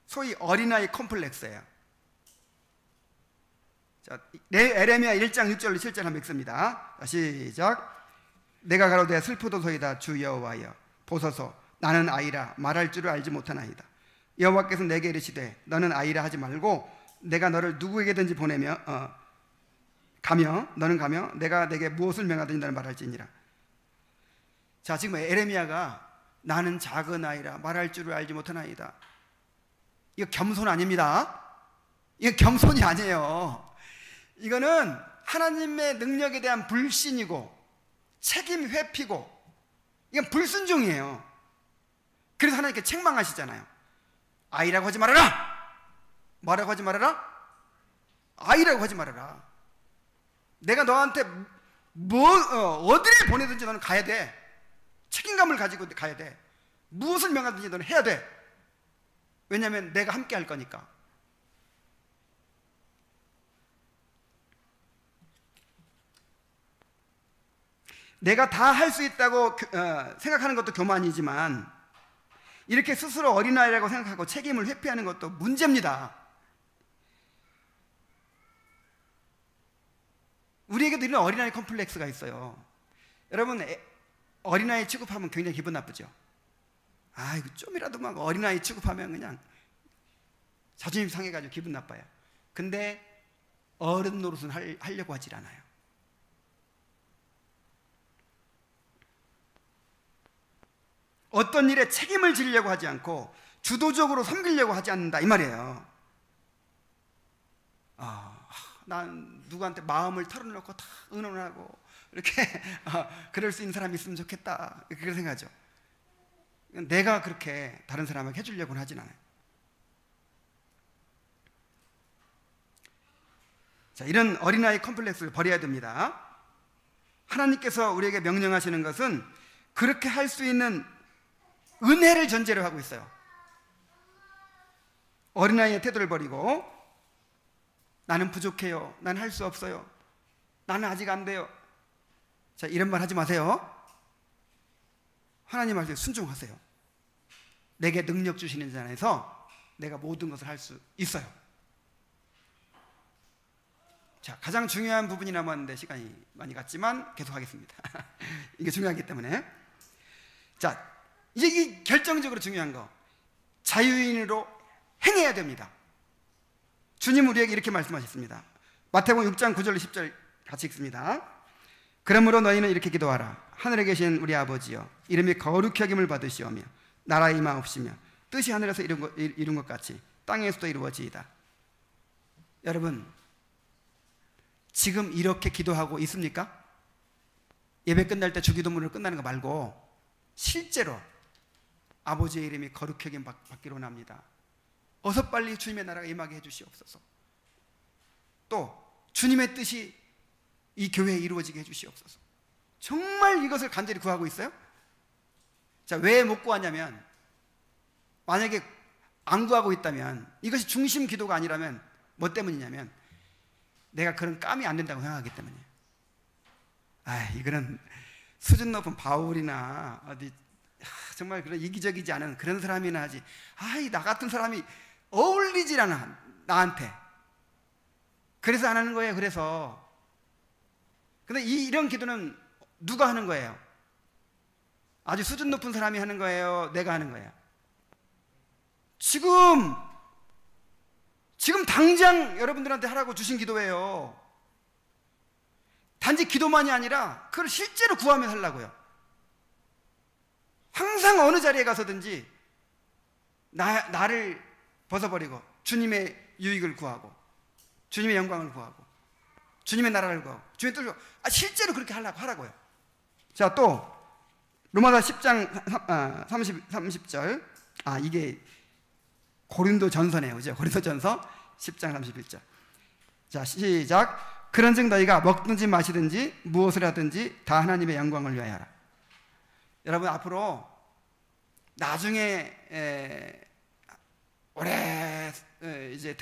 소위 어린아이 컴플렉스예요. 자, 에레미야 1장 6절로 7절 한번 읽습니다. 시작. 내가 가로되 슬프도소이다 주 여호와여 보소서 나는 아이라 말할 줄을 알지 못하나이다. 여호와께서 내게 이르시되 너는 아이라 하지 말고 내가 너를 누구에게든지 보내며 너는 가며 내가 내게 무엇을 명하든지 너는 말할지니라. 자, 지금 에레미야가 나는 작은 아이라 말할 줄을 알지 못하나이다. 이거 겸손 아닙니다. 이거 겸손이 아니에요. 이거는 하나님의 능력에 대한 불신이고 책임 회피고 이건 불순종이에요. 그래서 하나님께 책망하시잖아요. 아이라고 하지 말아라. 뭐라고 하지 말아라? 아이라고 하지 말아라. 내가 너한테 어디를 보내든지 너는 가야 돼. 책임감을 가지고 가야 돼. 무엇을 명하든지 너는 해야 돼. 왜냐하면 내가 함께 할 거니까. 내가 다 할 수 있다고 생각하는 것도 교만이지만 이렇게 스스로 어린아이라고 생각하고 책임을 회피하는 것도 문제입니다. 우리에게도 이런 어린아이 컴플렉스가 있어요. 여러분, 어린아이 취급하면 굉장히 기분 나쁘죠. 아, 이거 좀이라도 막 어린아이 취급하면 그냥 자존심 상해가지고 기분 나빠요. 근데 어른 노릇은 하려고 하질 않아요. 어떤 일에 책임을 지려고 하지 않고 주도적으로 섬기려고 하지 않는다 이 말이에요. 난 누구한테 마음을 털어놓고 다 의논하고 이렇게 그럴 수 있는 사람이 있으면 좋겠다 그렇게 생각하죠. 내가 그렇게 다른 사람에게 해주려고는 하진 않아요. 자, 이런 어린아이 컴플렉스를 버려야 됩니다. 하나님께서 우리에게 명령하시는 것은 그렇게 할 수 있는 은혜를 전제로 하고 있어요. 어린아이의 태도를 버리고 나는 부족해요. 나는 할 수 없어요. 나는 아직 안 돼요. 자, 이런 말 하지 마세요. 하나님 말씀에 순종하세요. 내게 능력 주시는 자 안에서 내가 모든 것을 할 수 있어요. 자, 가장 중요한 부분이 남았는데 시간이 많이 갔지만 계속하겠습니다. 이게 중요하기 때문에. 자, 이제 이 결정적으로 중요한 거, 자유인으로 행해야 됩니다. 주님 우리에게 이렇게 말씀하셨습니다. 마태복음 6장 9절 10절 같이 읽습니다. 그러므로 너희는 이렇게 기도하라. 하늘에 계신 우리 아버지여, 이름이 거룩히 여김을 받으시오며 나라의 임하옵시며 뜻이 하늘에서 이룬 것 같이 땅에서도 이루어지이다. 여러분, 지금 이렇게 기도하고 있습니까? 예배 끝날 때 주기도문으로 끝나는 거 말고 실제로 아버지의 이름이 거룩히 여김 받기로 원합니다. 어서 빨리 주님의 나라가 임하게 해주시옵소서. 또 주님의 뜻이 이 교회에 이루어지게 해주시옵소서. 정말 이것을 간절히 구하고 있어요? 자, 왜 못 구하냐면, 만약에 안 구하고 있다면, 이것이 중심 기도가 아니라면 뭐 때문이냐면 내가 그런 깜이 안 된다고 생각하기 때문이에요. 이거는 수준 높은 바울이나 어디 정말 그런 이기적이지 않은 그런 사람이나 하지, 나 같은 사람이 어울리질 않아 나한테. 그래서 안 하는 거예요. 그래서. 근데 이런 기도는 누가 하는 거예요? 아주 수준 높은 사람이 하는 거예요? 내가 하는 거예요? 지금 당장 여러분들한테 하라고 주신 기도예요. 단지 기도만이 아니라 그걸 실제로 구하며 살라고요. 항상 어느 자리에 가서든지 나를 벗어버리고 주님의 유익을 구하고 주님의 영광을 구하고 주님의 나라를 구하고 주님의 뜻을 구하고, 실제로 그렇게 하라고요. 자, 또 로마서 10장 30절. 이게 고린도 전서네요. 그죠? 고린도 전서 10장 31절. 자, 시작. 그런즉 너희가 먹든지 마시든지 무엇을 하든지 다 하나님의 영광을 위하여 하라. 여러분, 앞으로 나중에 오래 이제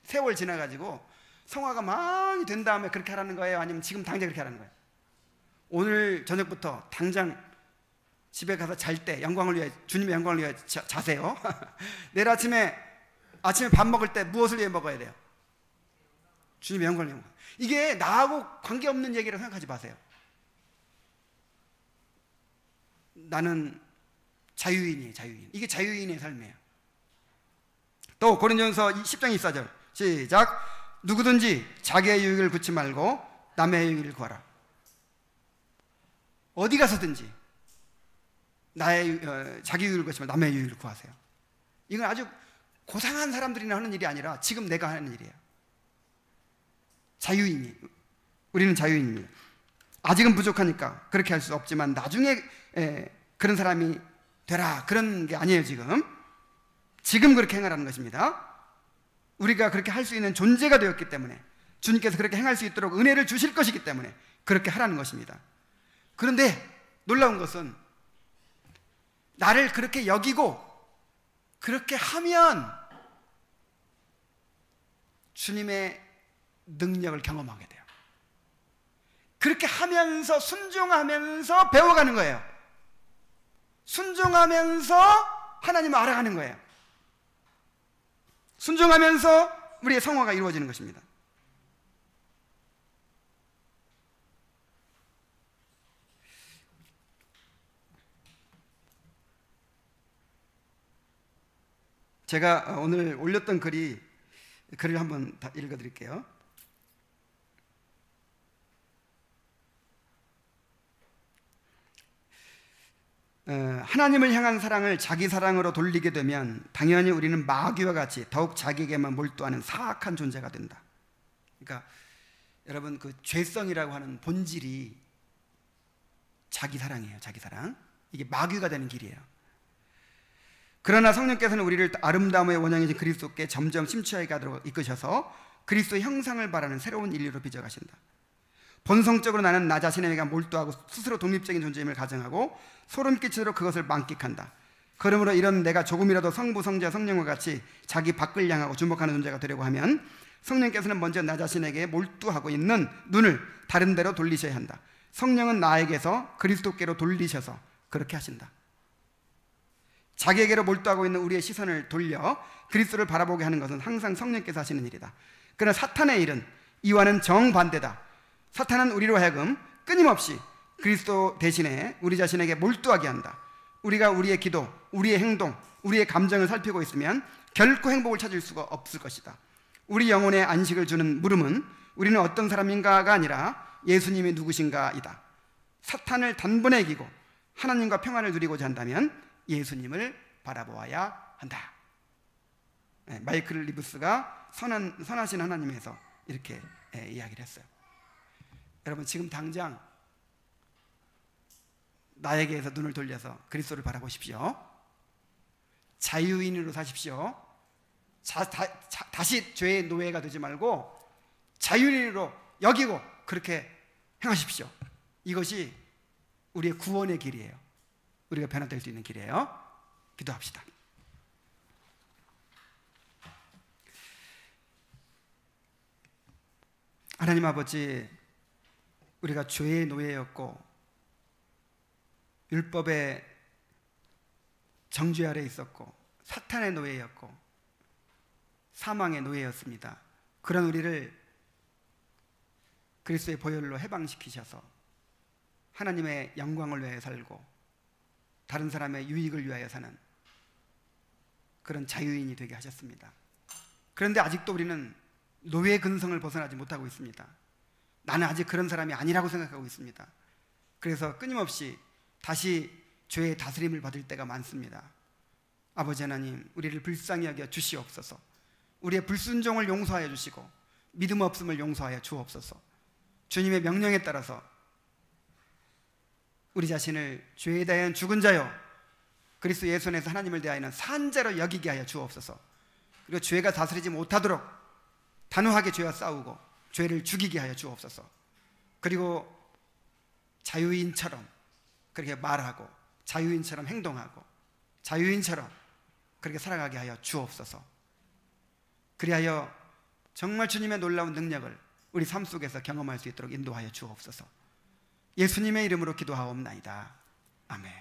세월 지나가지고 성화가 많이 된 다음에 그렇게 하라는 거예요? 아니면 지금 당장 그렇게 하라는 거예요? 오늘 저녁부터 당장 집에 가서 잘 때 영광을 위해, 주님의 영광을 위해 자세요. 내일 아침에 밥 먹을 때 무엇을 위해 먹어야 돼요? 주님의 영광을 위해. 이게 나하고 관계없는 얘기라고 생각하지 마세요. 나는 자유인이에요. 자유인. 이게 자유인의 삶이에요. 또 고린도전서 10장 24절 시작. 누구든지 자기의 유익을 구치 말고 남의 유익을 구하라. 어디 가서든지 자기 유익을 구하지 말고 남의 유익을 구하세요. 이건 아주 고상한 사람들이나 하는 일이 아니라 지금 내가 하는 일이에요. 자유인이, 우리는 자유인입니다. 아직은 부족하니까 그렇게 할 수 없지만 나중에 그런 사람이 되라, 그런 게 아니에요. 지금 그렇게 행하라는 것입니다. 우리가 그렇게 할 수 있는 존재가 되었기 때문에, 주님께서 그렇게 행할 수 있도록 은혜를 주실 것이기 때문에 그렇게 하라는 것입니다. 그런데 놀라운 것은 나를 그렇게 여기고 그렇게 하면 주님의 능력을 경험하게 돼요. 그렇게 하면서 순종하면서 배워가는 거예요. 순종하면서 하나님을 알아가는 거예요. 순종하면서 우리의 성화가 이루어지는 것입니다. 제가 오늘 올렸던 글을 한번 읽어드릴게요. 하나님을 향한 사랑을 자기 사랑으로 돌리게 되면 당연히 우리는 마귀와 같이 더욱 자기에게만 몰두하는 사악한 존재가 된다. 그러니까 여러분, 그 죄성이라고 하는 본질이 자기 사랑이에요. 자기 사랑. 이게 마귀가 되는 길이에요. 그러나 성령께서는 우리를 아름다움의 원형이신 그리스도께 점점 심취하게 가도록 이끄셔서 그리스도의 형상을 바라는 새로운 인류로 빚어가신다. 본성적으로 나는 나 자신에게 몰두하고 스스로 독립적인 존재임을 가정하고 소름 끼치도록 그것을 만끽한다. 그러므로 이런 내가 조금이라도 성부, 성자, 성령과 같이 자기 밖을 향하고 주목하는 존재가 되려고 하면 성령께서는 먼저 나 자신에게 몰두하고 있는 눈을 다른 데로 돌리셔야 한다. 성령은 나에게서 그리스도께로 돌리셔서 그렇게 하신다. 자기에게로 몰두하고 있는 우리의 시선을 돌려 그리스도를 바라보게 하는 것은 항상 성령께서 하시는 일이다. 그러나 사탄의 일은 이와는 정반대다. 사탄은 우리로 하여금 끊임없이 그리스도 대신에 우리 자신에게 몰두하게 한다. 우리가 우리의 기도, 우리의 행동, 우리의 감정을 살피고 있으면 결코 행복을 찾을 수가 없을 것이다. 우리 영혼에 안식을 주는 물음은 우리는 어떤 사람인가가 아니라 예수님이 누구신가이다. 사탄을 단번에 이기고 하나님과 평안을 누리고자 한다면 예수님을 바라보아야 한다. 마이클 리브스가 선하신 하나님에서 이렇게 이야기를 했어요. 여러분, 지금 당장 나에게서 눈을 돌려서 그리스도를 바라보십시오. 자유인으로 사십시오. 다시 죄의 노예가 되지 말고 자유인으로 여기고 그렇게 행하십시오. 이것이 우리의 구원의 길이에요. 우리가 변화될 수 있는 길이에요. 기도합시다. 하나님 아버지, 우리가 죄의 노예였고 율법의 정죄 아래 있었고 사탄의 노예였고 사망의 노예였습니다. 그런 우리를 그리스도의 보혈로 해방시키셔서 하나님의 영광을 위하여 살고 다른 사람의 유익을 위하여 사는 그런 자유인이 되게 하셨습니다. 그런데 아직도 우리는 노예 근성을 벗어나지 못하고 있습니다. 나는 아직 그런 사람이 아니라고 생각하고 있습니다. 그래서 끊임없이 다시 죄의 다스림을 받을 때가 많습니다. 아버지 하나님, 우리를 불쌍히 여겨 주시옵소서. 우리의 불순종을 용서하여 주시고 믿음 없음을 용서하여 주옵소서. 주님의 명령에 따라서 우리 자신을 죄에 대한 죽은 자요 그리스도 예수 안에서 하나님을 대하여는 산 자로 여기게 하여 주옵소서. 그리고 죄가 다스리지 못하도록 단호하게 죄와 싸우고 죄를 죽이게 하여 주옵소서. 그리고 자유인처럼 그렇게 말하고 자유인처럼 행동하고 자유인처럼 그렇게 살아가게 하여 주옵소서. 그리하여 정말 주님의 놀라운 능력을 우리 삶 속에서 경험할 수 있도록 인도하여 주옵소서. 예수님의 이름으로 기도하옵나이다. 아멘.